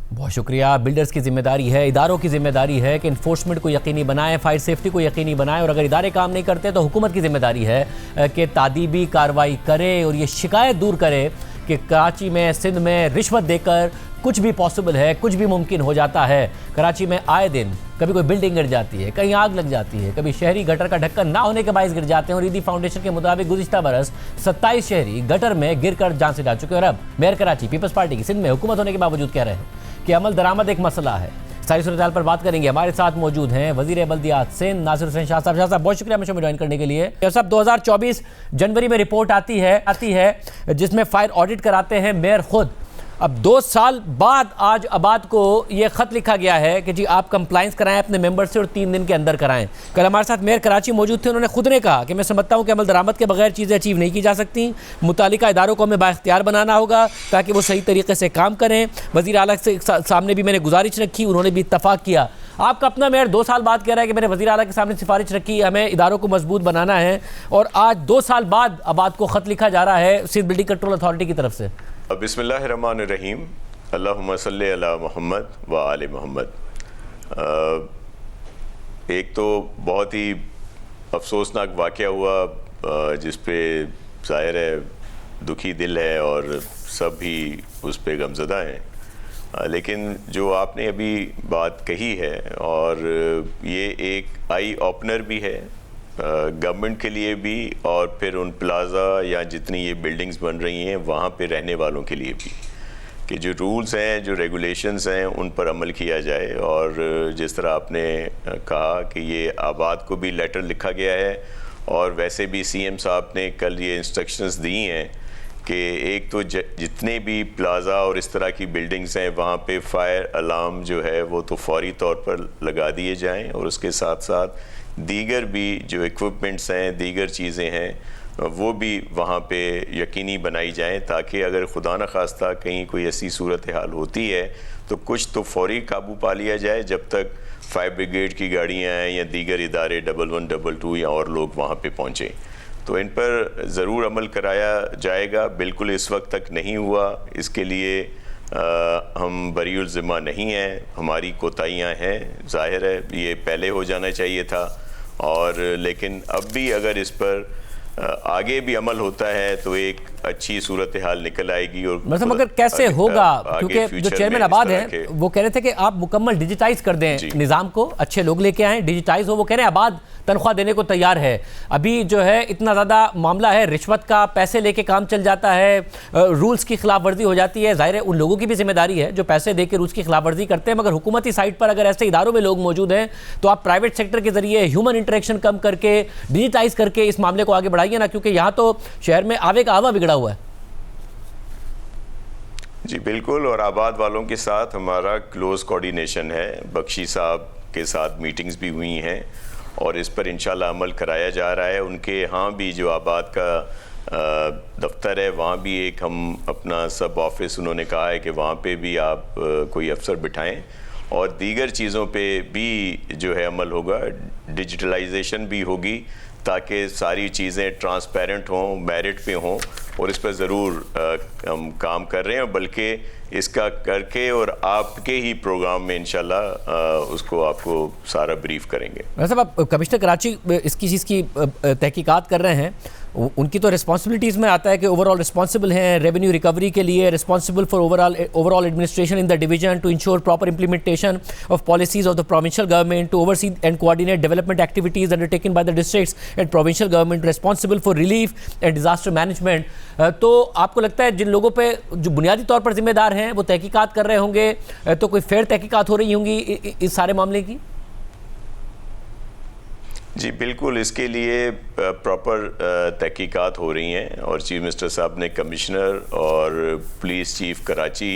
बहुत शुक्रिया। बिल्डर्स की जिम्मेदारी है, इदारों की जिम्मेदारी है कि इन्फोर्समेंट को यकीनी बनाएं, फायर सेफ्टी को यकीनी बनाएं, और अगर इदारे काम नहीं करते तो हुकूमत की जिम्मेदारी है कि तादीबी कार्रवाई करे और ये शिकायत दूर करे कि कराची में, सिंध में रिश्वत देकर कुछ भी पॉसिबल है, कुछ भी मुमकिन हो जाता है। कराची में आए दिन कभी कोई बिल्डिंग गिर जाती है, कहीं आग लग जाती है, कभी शहरी गटर का ढक्कन ना होने के बायस गिर जाते हैं, और ईदी फाउंडेशन के मुताबिक गुज़िश्ता बरस 27 शहरी गटर में गिरकर जान से जा चुके हैं। और अब मेयर कराची पीपल्स पार्टी की सिंध में हुकूमत होने के बावजूद कह रहे हैं कि अमल दरामद एक मसला है। सारी सूरत पर बात करेंगे। हमारे साथ मौजूद हैं वजीर बल्दियात सिंध नासिर हुसैन शाह साहब। शाह साहब, बहुत शुक्रिया हमें ज्वाइन करने के लिए। साहब, 2024 जनवरी में रिपोर्ट आती है जिसमें फायर ऑडिट कराते हैं मेयर खुद। अब 2 साल बाद आज आबाद को ये ख़त लिखा गया है कि जी आप कंप्लाइंस कराएं अपने मेंबर से और 3 दिन के अंदर कराएं। कल हमारे साथ मेयर कराची मौजूद थे, उन्होंने खुद ने कहा कि मैं समझता हूं कि अमल दरामद के बगैर चीज़ें अचीव नहीं की जा सकती, मुतालिका इदारों को हमें बाख्तियार बनाना होगा ताकि वो सही तरीके से काम करें। वज़ीर आला के सामने भी मैंने गुजारिश रखी, उन्होंने भी इत्तफाक किया। आपका अपना मेयर 2 साल बाद कह रहा है कि मैंने वज़ीर आला के सामने सिफारिश रखी, हमें इदारों को मजबूत बनाना है, और आज 2 साल बाद आबाद को ख़त लिखा जा रहा है सिंध बिल्डिंग कंट्रोल अथॉरिटी की तरफ से। बिस्मिल्लाहिर्रहमानिर्रहीम, अल्लाहुम्मा सल्ली अला मोहम्मद व आले मोहम्मद। एक तो बहुत ही अफसोसनाक वाक़या हुआ जिस पे ज़ाहिर है दुखी दिल है और सब भी उस पे गमज़दा हैं, लेकिन जो आपने अभी बात कही है और ये एक आई ओपनर भी है गवर्नमेंट के लिए भी, और फिर उन प्लाज़ा या जितनी ये बिल्डिंग्स बन रही हैं वहाँ पे रहने वालों के लिए भी, कि जो रूल्स हैं, जो रेगुलेशंस हैं, उन पर अमल किया जाए। और जिस तरह आपने कहा कि ये आबाद को भी लेटर लिखा गया है, और वैसे भी सीएम साहब ने कल ये इंस्ट्रक्शंस दी हैं कि एक तो जितने भी प्लाज़ा और इस तरह की बिल्डिंग्स हैं वहाँ पे फायर अलार्म जो है वो तो फौरी तौर पर लगा दिए जाएं, और उसके साथ साथ दीगर भी जो इक्विपमेंट्स हैं, दीगर चीज़ें हैं, वो भी वहाँ पे यकीनी बनाई जाएं, ताकि अगर खुदा न खास्ता कहीं कोई ऐसी सूरत हाल होती है तो कुछ तो फौरी काबू पा लिया जाए जब तक फायर ब्रिगेड की गाड़ियाँ हैं या दीगर इदारे 1122 या और लोग वहाँ पे पहुँचें। तो इन पर ज़रूर अमल कराया जाएगा। बिल्कुल इस वक्त तक नहीं हुआ, इसके लिए हम बरीउल ज़िम्मा नहीं हैं, हमारी कोताहियाँ हैं, ज़ाहिर है ये पहले हो जाना चाहिए था। और लेकिन अब भी अगर इस पर आगे भी अमल होता है तो एक अच्छी सूरत हाल निकल आएगी। और मतलब अगर कैसे होगा, क्योंकि जो चेयरमैन आबाद हैं वो कह रहे थे कि आप मुकम्मल डिजिटाइज कर दें निज़ाम को, अच्छे लोग लेके आएँ, डिजिटाइज हो। वो कह रहे हैं आबाद तनख्वाह देने को तैयार है। अभी जो है इतना ज़्यादा मामला है, रिश्वत का, पैसे लेके काम चल जाता है, रूल्स की खिलाफ वर्जी हो जाती है। ज़ाहिर है उन लोगों की भी जिम्मेदारी है जो पैसे दे के रूल्स की खिलाफ वर्जी करते हैं, मगर हुकूमती साइड पर अगर ऐसे इदारों में लोग मौजूद हैं तो आप प्राइवेट सेक्टर के जरिए ह्यूमन इंटरेक्शन कम करके, डिजिटाइज करके इस मामले को आगे बढ़ाइए ना, क्योंकि यहाँ तो शहर में आवे का आवा बिगड़ा हुआ है। जी बिल्कुल, और आबाद वालों के साथ हमारा क्लोज कोऑर्डिनेशन है। बख्शी साहब के साथ मीटिंग्स भी हुई हैं और इस पर इंशाल्लाह अमल कराया जा रहा है। उनके यहाँ भी जो आबाद का दफ्तर है, वहाँ भी एक हम अपना सब ऑफिस उन्होंने कहा है कि वहाँ पे भी आप कोई अफसर बिठाएं और दीगर चीज़ों पे भी जो है अमल होगा। डिजिटलाइजेशन भी होगी ताकि सारी चीज़ें ट्रांसपेरेंट हों, मेरिट पे हों, और इस पर ज़रूर हम काम कर रहे हैं, बल्कि इसका करके और आपके ही प्रोग्राम में इंशाल्लाह उसको आपको सारा ब्रीफ करेंगे। वैसे आप कमिश्नर कराची इसकी चीज़ की तहकीकात कर रहे हैं, उनकी तो रिस्पॉन्सिबिलिटीज़ में आता है कि ओवरऑल रिस्पॉन्सिबल हैं रेवेन्यू रिकवरी के लिए, responsible for overall administration in the division to ensure proper implementation of policies of the provincial government, to oversee and coordinate development activities undertaken by the districts and provincial government, responsible for relief and disaster management. तो आपको लगता है जिन लोगों पे जो बुनियादी तौर पर जिम्मेदार हैं वो तहकीकात कर रहे होंगे, तो कोई फेयर तहकीकात हो रही होंगी इस सारे मामले की? जी बिल्कुल, इसके लिए प्रॉपर तहकीकात हो रही हैं और चीफ मिनिस्टर साहब ने कमिश्नर और पुलिस चीफ कराची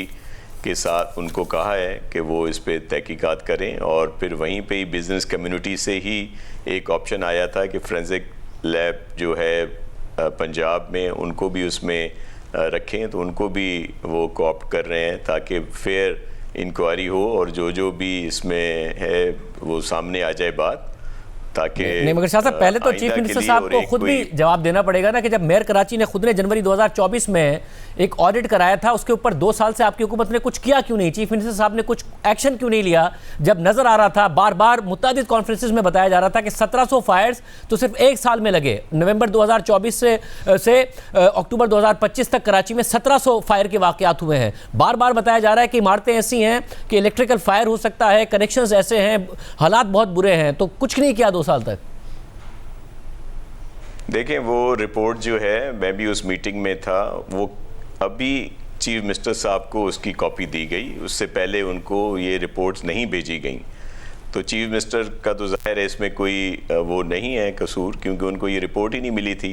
के साथ उनको कहा है कि वो इस पे तहकीकात करें। और फिर वहीं पे ही बिज़नेस कम्युनिटी से ही एक ऑप्शन आया था कि फोरेंसिक लैब जो है पंजाब में, उनको भी उसमें रखें, तो उनको भी वो कोऑप्ट कर रहे हैं ताकि फेयर इंक्वायरी हो और जो भी इसमें है वो सामने आ जाए बात, ताकि नहीं। मगर शाह साहब, पहले तो चीफ मिनिस्टर साहब को खुद भी जवाब देना पड़ेगा ना कि जब मेयर कराची ने खुद ने जनवरी 2024 में एक ऑडिट कराया था, उसके ऊपर 2 साल से आपकी हुकूमत ने कुछ किया क्यों नहीं? चीफ मिनिस्टर साहब ने कुछ एक्शन क्यों नहीं लिया? जब नजर आ रहा था, बार बार मुतादिद कॉन्फ्रेंसेस में बताया जा रहा था कि 1700 फायर्स तो सिर्फ 1 साल में लगे। नवंबर 2024 से अक्टूबर 2025 तक कराची में 1700 फायर के वाकयात हुए हैं। बार बार बताया जा रहा है कि इमारतें ऐसी हैं कि इलेक्ट्रिकल फायर हो सकता है, कनेक्शंस ऐसे हैं, हालात बहुत बुरे हैं, तो कुछ नहीं किया 2 साल तक। देखें, वो रिपोर्ट जो है, मैं भी उस मीटिंग में था, वो अभी चीफ मिनिस्टर साहब को उसकी कॉपी दी गई, उससे पहले उनको ये रिपोर्ट्स नहीं भेजी गई। तो चीफ मिनिस्टर का तो ज़ाहिर है इसमें कोई वो नहीं है कसूर, क्योंकि उनको ये रिपोर्ट ही नहीं मिली थी,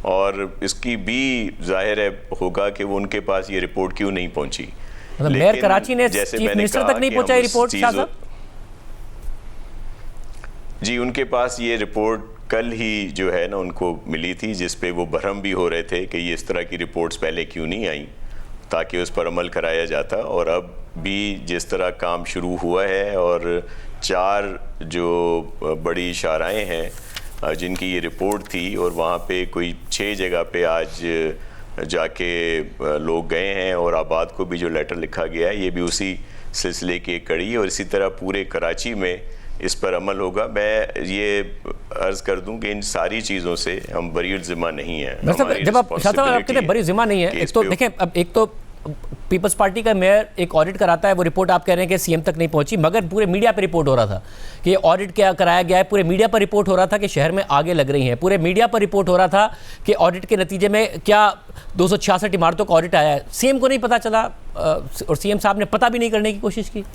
और इसकी भी ज़ाहिर है होगा कि वो उनके पास ये रिपोर्ट क्यों नहीं पहुंची। मतलब मेयर कराची ने चीफ मिनिस्टर तक नहीं पहुंचाई रिपोर्ट? शाह साहब जी, उनके पास ये रिपोर्ट कल ही जो है ना उनको मिली थी, जिस पे वो बरहम भी हो रहे थे कि ये इस तरह की रिपोर्ट्स पहले क्यों नहीं आई, ताकि उस पर अमल कराया जाता। और अब भी जिस तरह काम शुरू हुआ है और 4 जो बड़ी शाराएं हैं जिनकी ये रिपोर्ट थी, और वहाँ पे कोई 6 जगह पे आज जाके लोग गए हैं, और आबाद को भी जो लेटर लिखा गया है ये भी उसी सिलसिले की एक कड़ी है, और इसी तरह पूरे कराची में इस पर अमल होगा। मैं ये अर्ज कर दूं कि इन सारी चीज़ों से हम बरी जिम्मा नहीं है। जब आप शाह साहब कहते हैं बरी जिम्मा नहीं है, एक तो देखें, अब एक तो पीपल्स पार्टी का मेयर एक ऑडिट कराता है, वो रिपोर्ट आप कह रहे हैं कि सीएम तक नहीं पहुंची, मगर पूरे मीडिया पर रिपोर्ट हो रहा था कि ये ऑडिट क्या कराया गया है, पूरे मीडिया पर रिपोर्ट हो रहा था कि शहर में आगे लग रही हैं, पूरे मीडिया पर रिपोर्ट हो रहा था कि ऑडिट के नतीजे में क्या 266 इमारतों का ऑडिट आया है। सीएम को नहीं पता चला और सीएम साहब ने पता भी नहीं करने की कोशिश की।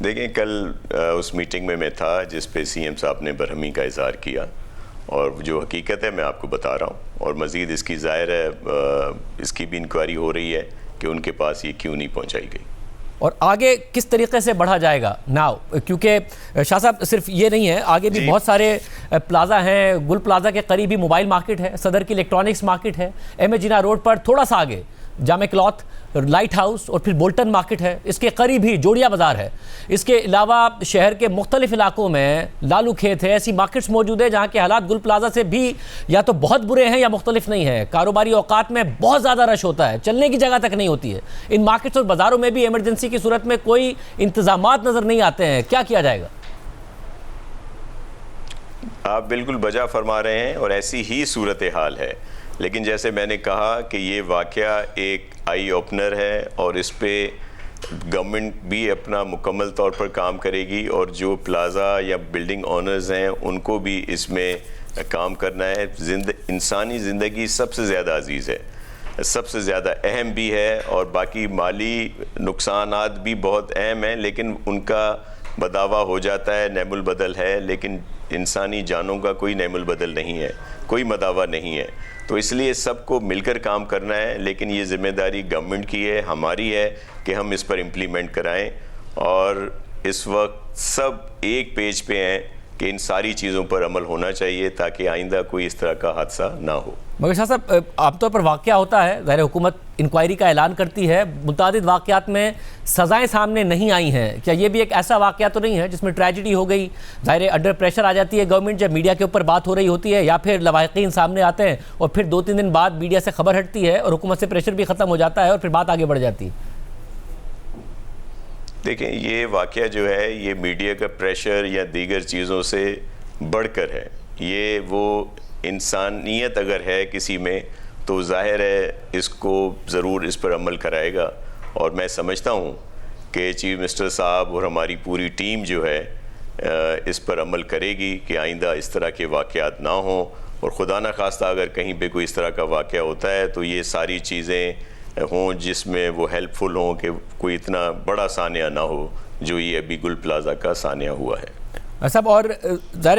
देखें, कल उस मीटिंग में मैं था जिस पे सीएम साहब ने बरहमी का इजहार किया, और जो हकीकत है मैं आपको बता रहा हूँ, और मज़ीद इसकी ज़ाहिर है इसकी भी इंक्वायरी हो रही है कि उनके पास ये क्यों नहीं पहुँचाई गई और आगे किस तरीके से बढ़ा जाएगा नाउ, क्योंकि शाह साहब सिर्फ ये नहीं है, आगे भी बहुत सारे प्लाजा हैं। गुल प्लाजा के करीब ही मोबाइल मार्केट है, सदर की इलेक्ट्रॉनिक्स मार्केट है, एम ए जिना रोड पर थोड़ा सा आगे जामे क्लॉथ, लाइट हाउस और फिर बोल्टन मार्केट है, इसके करीब ही जोड़िया बाज़ार है। इसके अलावा शहर के मुख्तलिफ इलाकों में लालू खेत है, ऐसी मार्केट्स मौजूद है जहाँ के हालात गुल प्लाजा से भी या तो बहुत बुरे हैं या मुख्तलिफ नहीं है। कारोबारी औकात में बहुत ज़्यादा रश होता है, चलने की जगह तक नहीं होती है। इन मार्केट्स और बाज़ारों में भी इमरजेंसी की सूरत में कोई इंतजामात नज़र नहीं आते हैं, क्या किया जाएगा? आप बिल्कुल बजा फरमा रहे हैं और ऐसी ही सूरत हाल है, लेकिन जैसे मैंने कहा कि ये वाक़या एक आई ओपनर है और इस पे गवर्नमेंट भी अपना मुकम्मल तौर पर काम करेगी, और जो प्लाज़ा या बिल्डिंग ओनर्स हैं उनको भी इसमें काम करना है। इंसानी ज़िंदगी सबसे ज़्यादा अजीज़ है, सबसे ज़्यादा अहम भी है, और बाकी माली नुकसानात भी बहुत अहम हैं, लेकिन उनका बदावा हो जाता है, नेमुल बदल है। लेकिन इंसानी जानों का कोई नेमुल बदल नहीं है, कोई मदावा नहीं है। तो इसलिए सबको मिलकर काम करना है, लेकिन ये जिम्मेदारी गवर्नमेंट की है, हमारी है कि हम इस पर इम्प्लीमेंट कराएं। और इस वक्त सब एक पेज पे हैं कि इन सारी चीज़ों पर अमल होना चाहिए ताकि आइंदा कोई इस तरह का हादसा ना हो। मगर शाह साहब, आमतौर पर वाक़या होता है, ज़ाहिर हुकूमत इंक्वायरी का ऐलान करती है, मुतादिद वाक़यात में सज़ाएं सामने नहीं आई हैं। क्या ये भी एक ऐसा वाक़या तो नहीं है जिसमें ट्रेजिडी हो गई, ज़ाहिर अंडर प्रेशर आ जाती है गवर्नमेंट जब मीडिया के ऊपर बात हो रही होती है, या फिर लवाहिकीन सामने आते हैं और फिर 2-3 दिन बाद मीडिया से खबर हटती है और हुकूमत से प्रेशर भी ख़त्म हो जाता है और फिर बात आगे बढ़ जाती है? देखें, ये वाक़या जो है ये मीडिया का प्रेशर या दीगर चीज़ों से बढ़कर है। ये वो इंसानियत अगर है किसी में तो जाहिर है इसको ज़रूर इस पर अमल कराएगा। और मैं समझता हूँ कि चीफ मिनिस्टर साहब और हमारी पूरी टीम जो है इस पर अमल करेगी कि आइंदा इस तरह के वाक़यात ना हों। और खुदा न खास्ता अगर कहीं पे कोई इस तरह का वाक़या होता है तो ये सारी चीज़ें हों जिसमें वो हेल्पफुल हों कि कोई इतना बड़ा सानिया ना हो जो ये अभी गुल प्लाजा का सानिया हुआ है। साहब, और ज़ाहिर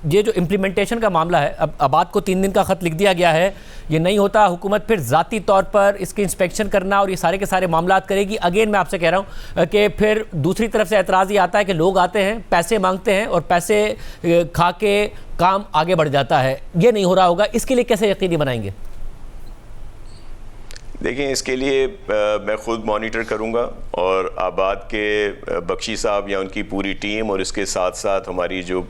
ये जो इम्प्लीमेंटेशन का मामला है, अब आबाद को 3 दिन का ख़त लिख दिया गया है, ये नहीं होता, हुकूमत फिर ज़ाती तौर पर इसकी इंस्पेक्शन करना और ये सारे के सारे मामलात करेगी। अगेन मैं आपसे कह रहा हूँ कि फिर दूसरी तरफ से एतराज़ ये आता है कि लोग आते हैं, पैसे मांगते हैं और पैसे खा के काम आगे बढ़ जाता है। ये नहीं हो रहा होगा, इसके लिए कैसे यकीनी बनाएंगे? देखें, इसके लिए मैं ख़ुद मॉनिटर करूंगा और आबाद के बख्शी साहब या उनकी पूरी टीम और इसके साथ साथ हमारी जो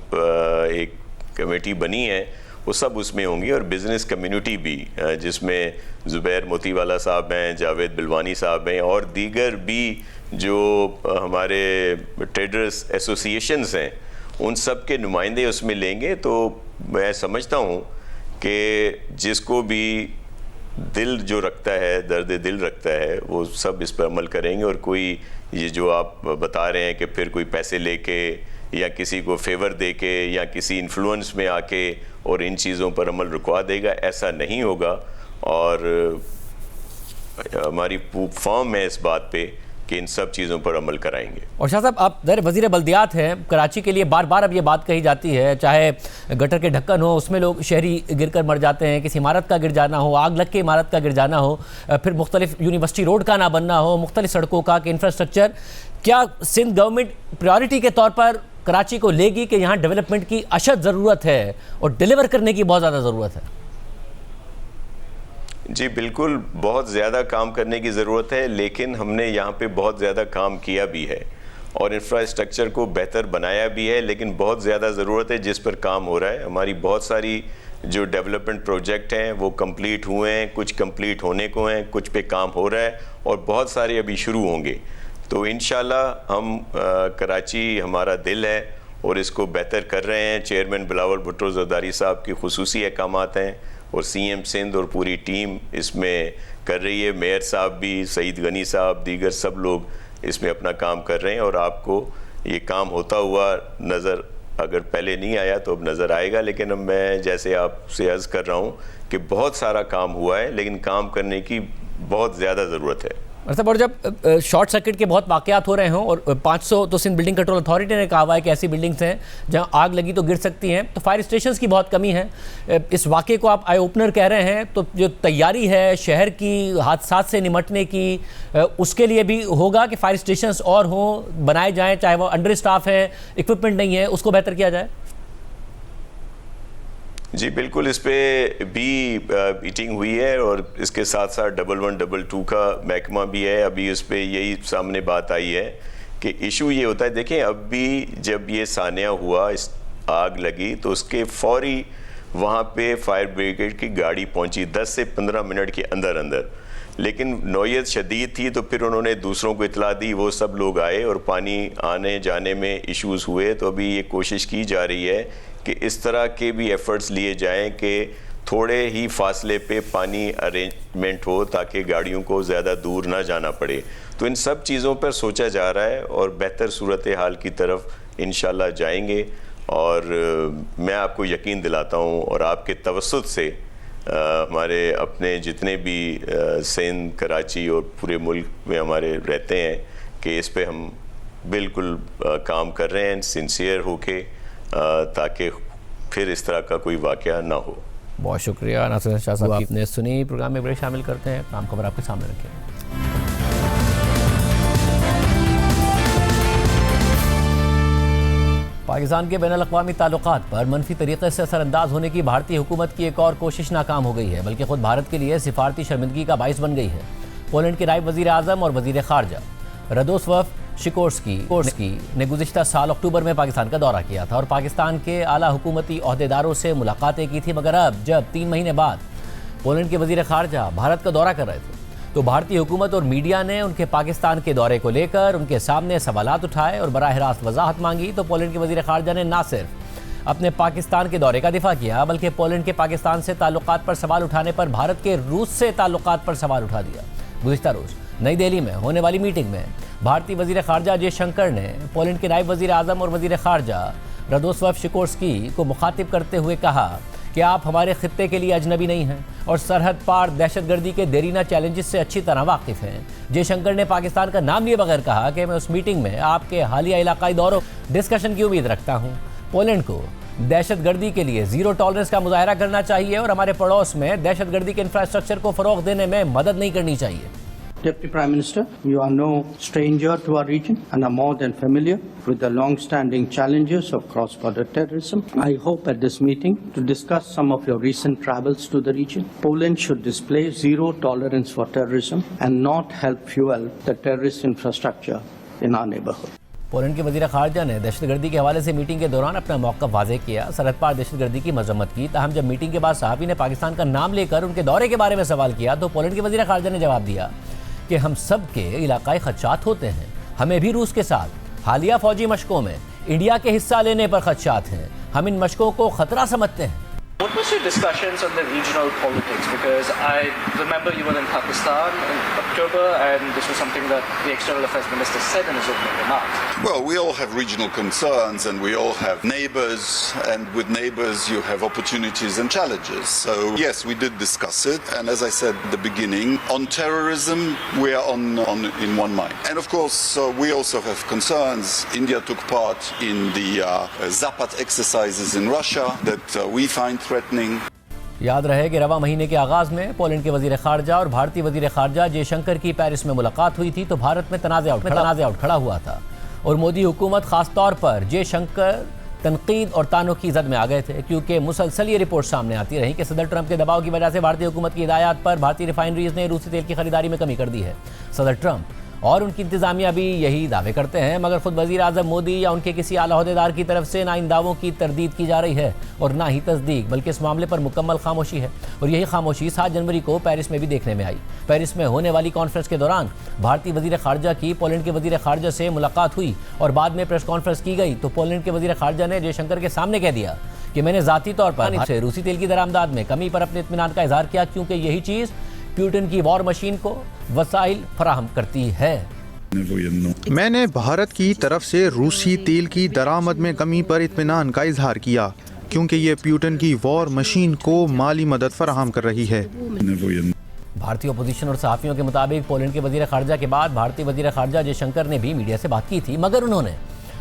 एक कमेटी बनी है वो सब उसमें होंगी, और बिज़नेस कम्युनिटी भी जिसमें ज़ुबैर मोतीवाला साहब हैं, जावेद बिलवानी साहब हैं और दीगर भी जो हमारे ट्रेडर्स एसोसिएशंस हैं उन सब के नुमाइंदे उसमें लेंगे। तो मैं समझता हूँ कि जिसको भी दिल जो रखता है, दर्द दिल रखता है, वो सब इस पर अमल करेंगे। और कोई ये जो आप बता रहे हैं कि फिर कोई पैसे लेके या किसी को फेवर दे के या किसी इन्फ्लुएंस में आके और इन चीज़ों पर अमल रुकवा देगा, ऐसा नहीं होगा। और हमारी फर्म है इस बात पे कि इन सब चीज़ों पर अमल कराएंगे। और शाह साहब, आप ज़ाहिर वज़ीर बल्दियात हैं, कराची के लिए बार बार अब ये बात कही जाती है, चाहे गटर के ढक्कन हो उसमें लोग शहरी गिरकर मर जाते हैं, किसी इमारत का गिर जाना हो, आग लग के इमारत का गिर जाना हो, फिर मुख्तलिफ यूनिवर्सिटी रोड का ना बनना हो, मुख्तलिफ सड़कों का कि इंफ्रास्ट्रक्चर। क्या सिंध गवर्नमेंट प्रायोरिटी के तौर पर कराची को लेगी कि यहाँ डेवलपमेंट की अशद ज़रूरत है और डिलीवर करने की बहुत ज़्यादा ज़रूरत है? जी बिल्कुल, बहुत ज़्यादा काम करने की ज़रूरत है, लेकिन हमने यहाँ पे बहुत ज़्यादा काम किया भी है और इंफ्रास्ट्रक्चर को बेहतर बनाया भी है, लेकिन बहुत ज़्यादा ज़रूरत है जिस पर काम हो रहा है। हमारी बहुत सारी जो डेवलपमेंट प्रोजेक्ट हैं वो कंप्लीट हुए हैं, कुछ कंप्लीट होने को हैं, कुछ पे काम हो रहा है और बहुत सारे अभी शुरू होंगे। तो इंशाल्लाह हम कराची हमारा दिल है और इसको बेहतर कर रहे हैं। चेयरमैन बिलावल भुट्टो ज़रदारी साहब की खुसूसी अहकामात हैं और सीएम सिंध और पूरी टीम इसमें कर रही है। मेयर साहब भी, सईद गनी साहब, दीगर सब लोग इसमें अपना काम कर रहे हैं और आपको ये काम होता हुआ नज़र अगर पहले नहीं आया तो अब नज़र आएगा। लेकिन अब मैं जैसे आपसे अर्ज़ कर रहा हूँ कि बहुत सारा काम हुआ है, लेकिन काम करने की बहुत ज़्यादा ज़रूरत है। और जब शॉर्ट सर्किट के बहुत वाक़यात हो रहे हों और 500 तो सिंध बिल्डिंग कंट्रोल अथॉरिटी ने कहा हुआ है कि ऐसी बिल्डिंग्स हैं जहां आग लगी तो गिर सकती हैं, तो फायर स्टेशंस की बहुत कमी है। इस वाक़े को आप आई ओपनर कह रहे हैं, तो जो तैयारी है शहर की हादसात से निमटने की, उसके लिए भी होगा कि फायर स्टेशंस और हों, बनाए जाएँ, चाहे वो अंडर स्टाफ है, इक्विपमेंट नहीं है, उसको बेहतर किया जाए। जी बिल्कुल, इस पे भी मीटिंग हुई है और इसके साथ साथ 1122 का महकमा भी है। अभी उस पे यही सामने बात आई है कि इशू ये होता है, देखें अब भी जब ये सानिया हुआ, इस आग लगी तो उसके फौरी वहाँ पे फायर ब्रिगेड की गाड़ी पहुँची 10 से 15 मिनट के अंदर अंदर, लेकिन नौयत शदीद थी तो फिर उन्होंने दूसरों को इतला दी, वो सब लोग आए और पानी आने जाने में इश्यूज़ हुए। तो अभी ये कोशिश की जा रही है कि इस तरह के भी एफ़र्ट्स लिए जाएं कि थोड़े ही फासले पे पानी अरेंजमेंट हो ताकि गाड़ियों को ज़्यादा दूर ना जाना पड़े। तो इन सब चीज़ों पर सोचा जा रहा है और बेहतर सूरत हाल की तरफ इंशाल्लाह जाएंगे। और मैं आपको यकीन दिलाता हूँ और आपके तवस्सुत से हमारे अपने जितने भी सिंध, कराची और पूरे मुल्क में हमारे रहते हैं कि इस पे हम बिल्कुल काम कर रहे हैं सिंसियर होके। ताकि फिर इस तरह का कोई वाक़या ना हो। बहुत शुक्रिया नासिर शाह साहब, आपने सुनी। प्रोग्राम में बड़े शामिल करते हैं, काम खबर आपके सामने रखें। पाकिस्तान के बैनुल-अक़वामी ताल्लुकात पर मनफी तरीके से असरअंदाज होने की भारतीय हुकूमत की एक और कोशिश नाकाम हो गई है, बल्कि खुद भारत के लिए सिफारती शर्मिंदगी का बाइस बन गई है। पोलैंड के नायब वज़ीर आज़म और वज़ीर ख़ारजा रदोस्वफ शिकोर्स्की ने गुज़िश्ता साल अक्टूबर में पाकिस्तान का दौरा किया था और पाकिस्तान के आला हुकूमती ओहदेदारों से मुलाकातें की थी, मगर अब जब 3 महीने बाद पोलैंड के वज़ीर ख़ारजा भारत का दौरा कर रहे थे तो भारतीय हुकूमत और मीडिया ने उनके पाकिस्तान के दौरे को लेकर उनके सामने सवालात उठाए और बराह रास्त वजाहत मांगी। तो पोलैंड के वज़ीर ख़ारजा ने ना सिर्फ अपने पाकिस्तान के दौरे का दिफा किया, बल्कि पोलैंड के पाकिस्तान से ताल्लुकात पर सवाल उठाने पर भारत के रूस से ताल्लुकात पर सवाल उठा दिया। गुज़िश्ता रोज़ नई दिल्ली में होने वाली मीटिंग में भारतीय वज़ीर ख़ारजा जयशंकर ने पोलैंड के नायब वज़ीर आज़म और वज़ीर ख़ारजा रदोस्वफ शिकोर्स्की को मुखातिब करते हुए कहा कि आप हमारे खित्ते के लिए अजनबी नहीं हैं और सरहद पार दहशतगर्दी के देरीना चैलेंजेस से अच्छी तरह वाकिफ़ हैं। जयशंकर ने पाकिस्तान का नाम लिए बगैर कहा कि मैं उस मीटिंग में आपके हालिया इलाकाई दौरों डिस्कशन की उम्मीद रखता हूँ। पोलैंड को दहशतगर्दी के लिए ज़ीरो टॉलरेंस का मुजाहरा करना चाहिए और हमारे पड़ोस में दहशतगर्दी के इंफ्रास्ट्रक्चर को फ़रोग़ देने में मदद नहीं करनी चाहिए। Deputy Prime Minister, you are no stranger to our region and are more than familiar with the long-standing challenges of cross-border terrorism. I hope at this meeting to discuss some of your recent travels to the region. Poland should display zero tolerance for terrorism and not help fuel the terrorist infrastructure in our neighborhood. Poland के वज़ीर ख़ारजा ने दहशतगर्दी के हवाले से meeting के दौरान अपना मौक़िफ़ वाज़ेह किया, सरहद पार दहशतगर्दी की मज़म्मत की। ताहम जब मीटिंग के बाद सहाफ़ी ने पाकिस्तान का नाम लेकर उनके दौरे के बारे में सवाल किया तो पोलैंड के वज़ीर ख़ारजा ने जवाब दिया कि हम सब के इलाकाई ख़दशात होते हैं, हमें भी रूस के साथ हालिया फ़ौजी मशकों में इंडिया के हिस्सा लेने पर ख़दशात हैं, हम इन मशकों को ख़तरा समझते हैं। What was your discussions on the regional politics? Because I remember you were in Pakistan in October and this was something that the External Affairs Minister said in his opening remarks. Well, we all have regional concerns and we all have neighbours, and with neighbours you have opportunities and challenges. So yes, we did discuss it, and as I said at the beginning, on terrorism we are in one mind. And of course we also have concerns. India took part in the Zapad exercises in Russia that we find threatening. याद रहे कि रवा महीने के आगाज़ में Poland के वज़ीर ख़ारजा और भारतीय वज़ीर ख़ारजा जयशंकर की पेरिस में मुलाकात हुई थी तो भारत में तनाज़ा उठ खड़ा हुआ था और मोदी हुकूमत ख़ास तौर पर जयशंकर तनकीद और तानों की जद में आ गए थे, क्योंकि मुसलसल ये रिपोर्ट सामने आती रही कि सदर ट्रंप के दबाव की वजह से भारतीय हुकूमत की हिदायत पर भारतीय रिफाइनरीज ने रूसी तेल की खरीदारी में कमी कर दी है। सदर ट्रंप और उनकी इंतज़ामिया भी यही दावे करते हैं, मगर खुद वज़ीर आज़म मोदी या उनके किसी आला ओहदेदार की तरफ से ना इन दावों की तरदीद की जा रही है और ना ही तस्दीक, बल्कि इस मामले पर मुकम्मल खामोशी है। और यही खामोशी 7 जनवरी को पेरिस में भी देखने में आई। पेरिस में होने वाली कॉन्फ्रेंस के दौरान भारतीय वज़ीर ख़ारजा की पोलैंड के वज़ीर ख़ारजा से मुलाकात हुई और बाद में प्रेस कॉन्फ्रेंस की गई तो पोलैंड के वज़ीर ख़ारजा ने जयशंकर के सामने कह दिया कि मैंने ज़ाती तौर पर से रूसी तेल की दरामदाद में कमी पर अपने इत्मीनान का इजहार किया, क्योंकि यही चीज़ पुतिन की वॉर मशीन को वसाइल फराहम करती है। मैंने भारत की तरफ से रूसी तेल की दरामद में कमी पर इत्मीनान का इजहार किया, क्योंकि ये पुतिन की वॉर मशीन को माली मदद फराहम कर रही है। भारतीय अपोजिशन और सहाफ़ियों के मुताबिक पोलैंड के वज़ीर ख़ारजा के बाद भारतीय वज़ीर ख़ारजा जयशंकर ने भी मीडिया से बात की थी, मगर उन्होंने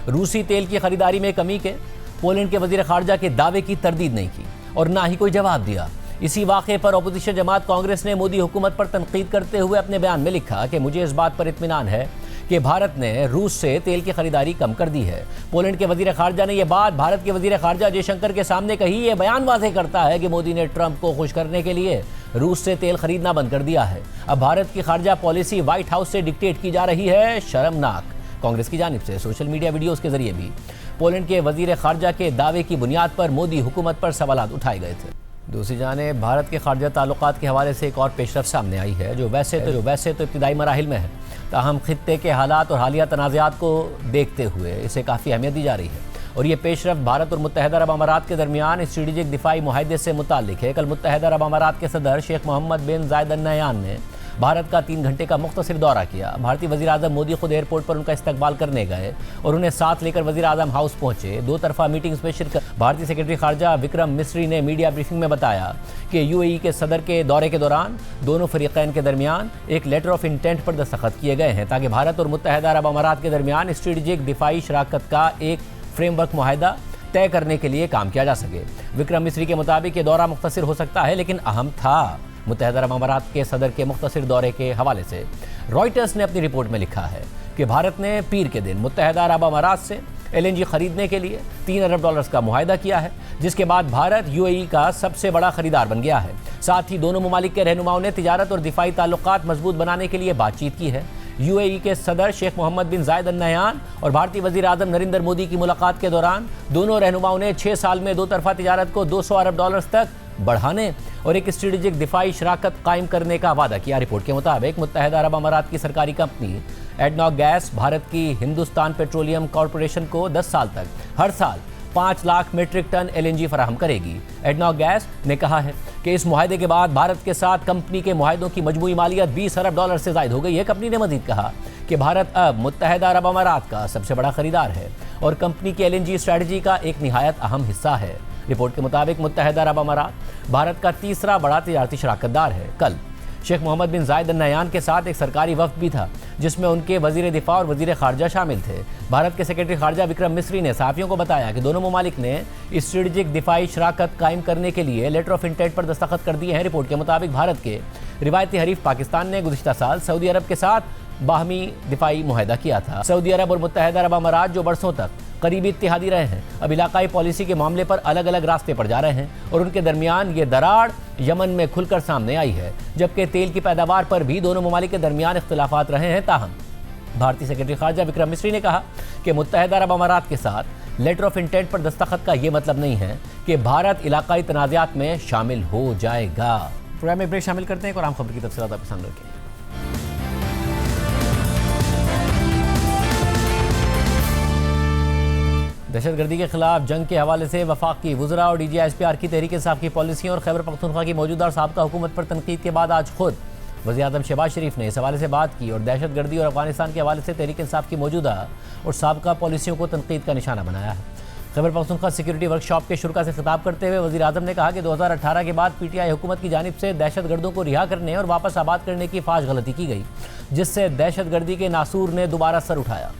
रूसी तेल की खरीदारी में कमी के पोलैंड के वज़ीर ख़ारजा के दावे की तरदीद नहीं की और ना ही कोई जवाब दिया। इसी वाक़े पर अपोजिशन जमात कांग्रेस ने मोदी हुकूमत पर तनकीद करते हुए अपने बयान में लिखा कि मुझे इस बात पर इत्मीनान है कि भारत ने रूस से तेल की खरीदारी कम कर दी है। पोलैंड के वज़ीर ख़ारजा ने यह बात भारत के वज़ीर ख़ारजा जयशंकर के सामने कही। यह बयान वाज़ेह करता है कि मोदी ने ट्रंप को खुश करने के लिए रूस से तेल खरीदना बंद कर दिया है। अब भारत की खारजा पॉलिसी व्हाइट हाउस से डिक्टेट की जा रही है। शर्मनाक। कांग्रेस की जानिब से सोशल मीडिया वीडियोज़ के जरिए भी पोलैंड के वज़ीर ख़ारजा के दावे की बुनियाद पर मोदी हुकूमत पर सवालात उठाए गए थे। दूसरी जानिब भारत के खारजा ताल्लुकात के हवाले से एक और पेशरफ सामने आई है जो वैसे तो इब्तिदाई मराहिल में है, ताहम खित्ते के हालात और हालिया तनाज़ात को देखते हुए इसे काफ़ी अहमियत दी जा रही है और ये पेशरफ भारत और मुत्तहिदा अरब अमारात के दरमियान स्ट्रेटेजिक दिफाई मुआहदे से मुताल्लिक़ है। कल मुत्तहिदा अरब अमारात के सदर शेख मोहम्मद बिन जायद अल नहयान ने भारत का 3 घंटे का मुख्तसर दौरा किया। भारतीय वज़ीर आज़म मोदी खुद एयरपोर्ट पर उनका इस्तकबाल करने गए और उन्हें साथ लेकर वज़ीर आज़म हाउस पहुंचे। 2 तरफ़ा मीटिंग्स में शिरकत। भारतीय सेक्रेटरी खारजा विक्रम मिस्री ने मीडिया ब्रीफिंग में बताया कि यूएई के सदर के दौरे के दौरान दोनों फ़रीक़ैन के दरमियान एक लेटर ऑफ इंटेंट पर दस्तखत किए गए हैं ताकि भारत और मुत्तहिदा अरब अमारात के दरमियान स्ट्रेटेजिक दिफाई शराकत का एक फ्रेमवर्क मुआहदा तय करने के लिए काम किया जा सके। विक्रम मिस्री के मुताबिक ये दौरा मुख्तसर हो सकता है लेकिन अहम था। मुत्तहदा अरब अमारात के सदर के मुख्तसर दौरे के हवाले से रॉयटर्स ने अपनी रिपोर्ट में लिखा है कि भारत ने पीर के दिन मुत्तहदा अरब अमारात से LNG खरीदने के लिए $3 अरब का मुआहदा किया है, जिसके बाद भारत UAE का सबसे बड़ा खरीदार बन गया है। साथ ही दोनों ममालिक के रहनुमाओं ने तिजारत और दिफाई ताल्लुकात मजबूत बनाने के लिए बातचीत की है। UAE के सदर शेख मोहम्मद बिन जायद अल नहयान और भारतीय वज़ीर आज़म नरेंद्र मोदी की मुलाकात के दौरान दोनों रहनुमाओं ने 6 साल में 2 तरफा तिजारत को $200 अरब तक बढ़ाने और एक स्ट्रेटेजिक दिफाई शराकत कायम करने का वादा किया। रिपोर्ट के मुताबिक मुत्तहदा अरब अमारात की सरकारी कंपनी एडनॉक गैस भारत की हिंदुस्तान पेट्रोलियम कॉरपोरेशन को 10 साल तक हर साल 5 लाख मीट्रिक टन LNG फराहम करेगी। एडनॉक गैस ने कहा है कि इस मुआहदे के बाद भारत के साथ कंपनी के मुआहदों की मजमूई मालियत $20 अरब से ज़ायद हो गई है। कंपनी ने मजीद कहा कि भारत अब मुत्तहदा अरब अमारात का सबसे बड़ा खरीदार है और कंपनी की LNG स्ट्रैटेजी का एक निहायत अहम हिस्सा है। रिपोर्ट के मुताबिक मुत्तहदा अरब अमारात भारत का तीसरा बड़ा तिजारती शराकतदार है। कल शेख मोहम्मद बिन जायद अल नहयान के साथ एक सरकारी वफ्द भी था जिसमें उनके वजीर दिफा और वजीर खारजा शामिल थे। भारत के सेक्रेटरी खारजा विक्रम मिस्री ने सहाफ़ियों को बताया कि दोनों ममालिक ने स्ट्रेटेजिक दिफाई शराकत कायम करने के लिए लेटर ऑफ इंटेंट पर दस्तखत कर दिए हैं। रिपोर्ट के मुताबिक भारत के रिवायती हरीफ पाकिस्तान ने गुज़िश्ता साल सऊदी अरब के साथ बाहमी दिफाई मुआहदा किया था। सऊदी अरब और मुत्तहदा अरब अमारात जो बरसों तक करीबी इत्तेहादी रहे हैं, अब इलाकाई पॉलिसी के मामले पर अलग अलग रास्ते पर जा रहे हैं और उनके दरमियान ये दरार यमन में खुलकर सामने आई है, जबकि तेल की पैदावार पर भी दोनों ममालिक के दरमियान इख्तिलाफात रहे हैं। ताहम भारतीय सेक्रेटरी खारजा विक्रम मिस्री ने कहा कि मुत्तहदा अरब अमारात के साथ लेटर ऑफ इंटेंट पर दस्तखत का ये मतलब नहीं है कि भारत इलाकाई तनाज़ात में शामिल हो जाएगा। प्रोग्राम में ब्रेक शामिल करते हैं और आम खबर की तफसीलात आप पसंद रखें। दहशतगर्दी के खिलाफ जंग के हवाले से वफाकी वुज़रा और DGISPR की तहरीक इंसाफ की पॉलिसियों और खैबर पख्तूनख्वा की मौजूदा और साबका हुकूमत पर तनकीद के बाद आज खुद वज़ीर आज़म शहबाज शरीफ ने इस हवाले से बात की और दहशतगर्दी और अफगानिस्तान के हवाले से तहरीक इंसाफ की मौजूदा और साबका पॉलिसियों को तनकीद का निशाना बनाया है। खैबर पख्तूनख्वा सिक्योरिटी वर्कशॉप के शुरुआत से खिताब करते हुए वज़ीर आज़म ने कहा कि 2018 के बाद PTI हुकूमत की जानिब से दहशतगर्दों को रिहा करने और वापस आबाद करने की फाश गलती की गई, जिससे दहशतगर्दी के नासूर ने दोबारा सर उठाया।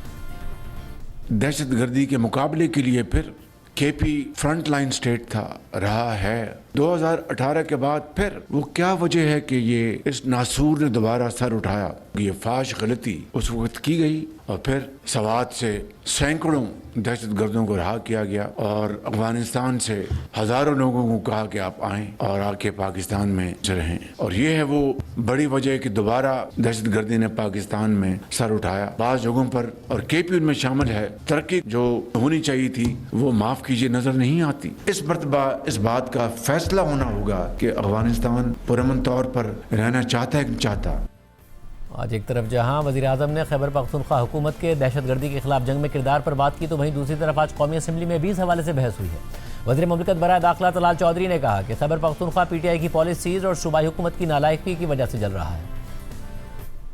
दहशतगर्दी के मुकाबले के लिए फिर KP फ्रंट लाइन स्टेट था, रहा है। 2018 के बाद फिर वो क्या वजह है कि ये इस नासूर ने दोबारा सर उठाया? ये फाश गलती उस वक्त की गई और फिर सवात से सैकड़ों दहशतगर्दों को रहा किया गया और अफगानिस्तान से हजारों लोगों को कहा कि आप आएं और आके पाकिस्तान में रहें। और ये है वो बड़ी वजह कि दोबारा दहशतगर्दी ने पाकिस्तान में सर उठाया। बाज़ जगहों पर और KP उनमें शामिल है, तरक्की जो होनी चाहिए थी वो माफ़ कीजिए नज़र नहीं आती। इस मरतबा इस बात का फैसला होना होगा कि अफगानिस्तान पुरअमन तौर पर रहना चाहता है कि नहीं चाहता। आज एक तरफ जहां वज़ीर आज़म ने खैबर पख्तूनख्वा हुकूमत के दहशतगर्दी के खिलाफ जंग में किरदार पर बात की, तो वहीं दूसरी तरफ आज कौमी असम्बली में भी इस हवाले से बहस हुई है। वज़ीर मुमलिकत बराए दाखिला तलाल चौधरी ने कहा कि खैबर पख्तूनख्वा PTI की पॉलिसीज़ और सूबाई हुकूमत की नालायकी की वजह से जल रहा है।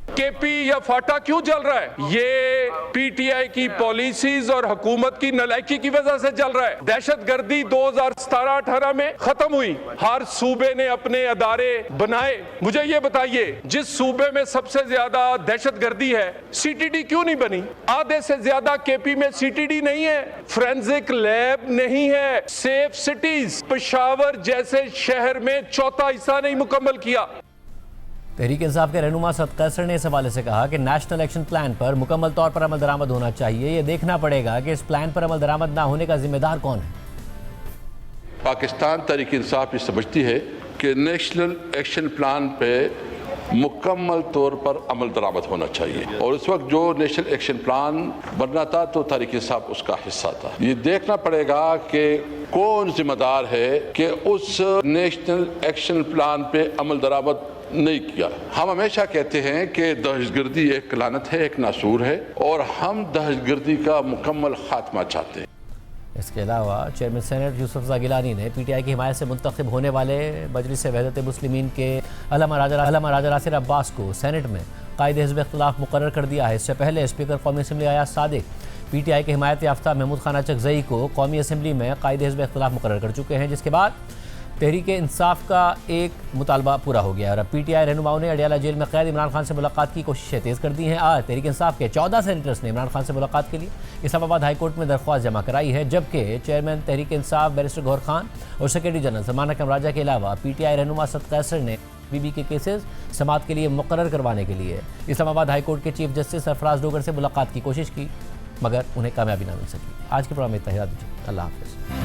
KP या फाटा क्यों जल रहा है? ये PTI की पॉलिसीज और हुकूमत की नालायकी की वजह से जल रहा है। दहशतगर्दी 2017-18 में खत्म हुई, हर सूबे ने अपने अदारे बनाए। मुझे ये बताइए, जिस सूबे में सबसे ज्यादा दहशतगर्दी है CTD क्यों नहीं बनी? आधे से ज्यादा KP में CTD नहीं है, फोरेंसिक लैब नहीं है, सेफ सिटीज पेशावर जैसे शहर में चौथा हिस्सा नहीं मुकम्मल किया। तहरीक इंसाफ के रहनुमा सद कैसर ने इस हवाले से कहा कि नेशनल एक्शन प्लान पर मुकम्मल तौर पर अमल दरामद होना चाहिए। ये देखना पड़ेगा कि इस प्लान पर अमल दरामद ना होने का जिम्मेदार कौन है। पाकिस्तान तहरीक इंसाफ ये समझती है कि नेशनल एक्शन प्लान पे मुकम्मल तौर पर अमल दरामद होना चाहिए और उस वक्त जो नेशनल एक्शन प्लान बनना था तो तहरीक इंसाफ उसका हिस्सा था। ये देखना पड़ेगा कि कौन जिम्मेदार है कि उस नेशनल एक्शन प्लान पे अमल दरामद नहीं किया। हम हमेशा कहते हैं कि दहशतगर्दी एक लानत है, एक नासूर है और हम दहशतगर्दी का मुकम्मल खात्मा चाहते हैं। इसके अलावा चेयरमैन सेनेट यूसुफ रज़ा गिलानी ने PTI की हिमायत से मुंतखब होने वाले मजलिस वहदत मुस्लिमीन के अल्लामा राजा नासिर अब्बास को सेनेट में कायद हिज़्ब इख्तिलाफ मुकर्रर कर दिया है। इससे पहले स्पीकर कौमी असम्बली अयाज सादिक PTI के हिमायत याफ्ता महमूद खान अचकज़ई को कौमी असम्बली में कायद हिज़्ब इख्तिलाफ मुकर्रर कर चुके हैं, जिसके बाद तहरीक इंसाफ का एक मुतालबा पूरा हो गया और अब पीटीआई रहनुमाओं ने अडियाला जेल में कैद इमरान खान से मुलाकात की कोशिशें तेज़ कर दी हैं। आज तहरीक इंसाफ के 14 सेनेटर्स ने इमरान खान से मुलाकात के लिए इस्लामाबाद हाई कोर्ट में दरख्वास्त जमा कराई है, जबकि चेयरमैन तहरीक इंसाफ बैरिस्टर गौहर खान और सेक्रेटरी जनरल सलमान अकरम राजा के अलावा पीटीआई रहनुमा सद कैसर ने बीबी के केसेस समाअत के लिए मुकर्रर करवाने के लिए इस्लामाबाद हाई कोर्ट के चीफ जस्टिस सरफराज डोगर से मुलाकात की कोशिश की, मगर उन्हें कामयाबी ना मिल सकी। आज के प्रोग्राम में इतना ही, दीजिए। अल्लाह हाफ़िज़।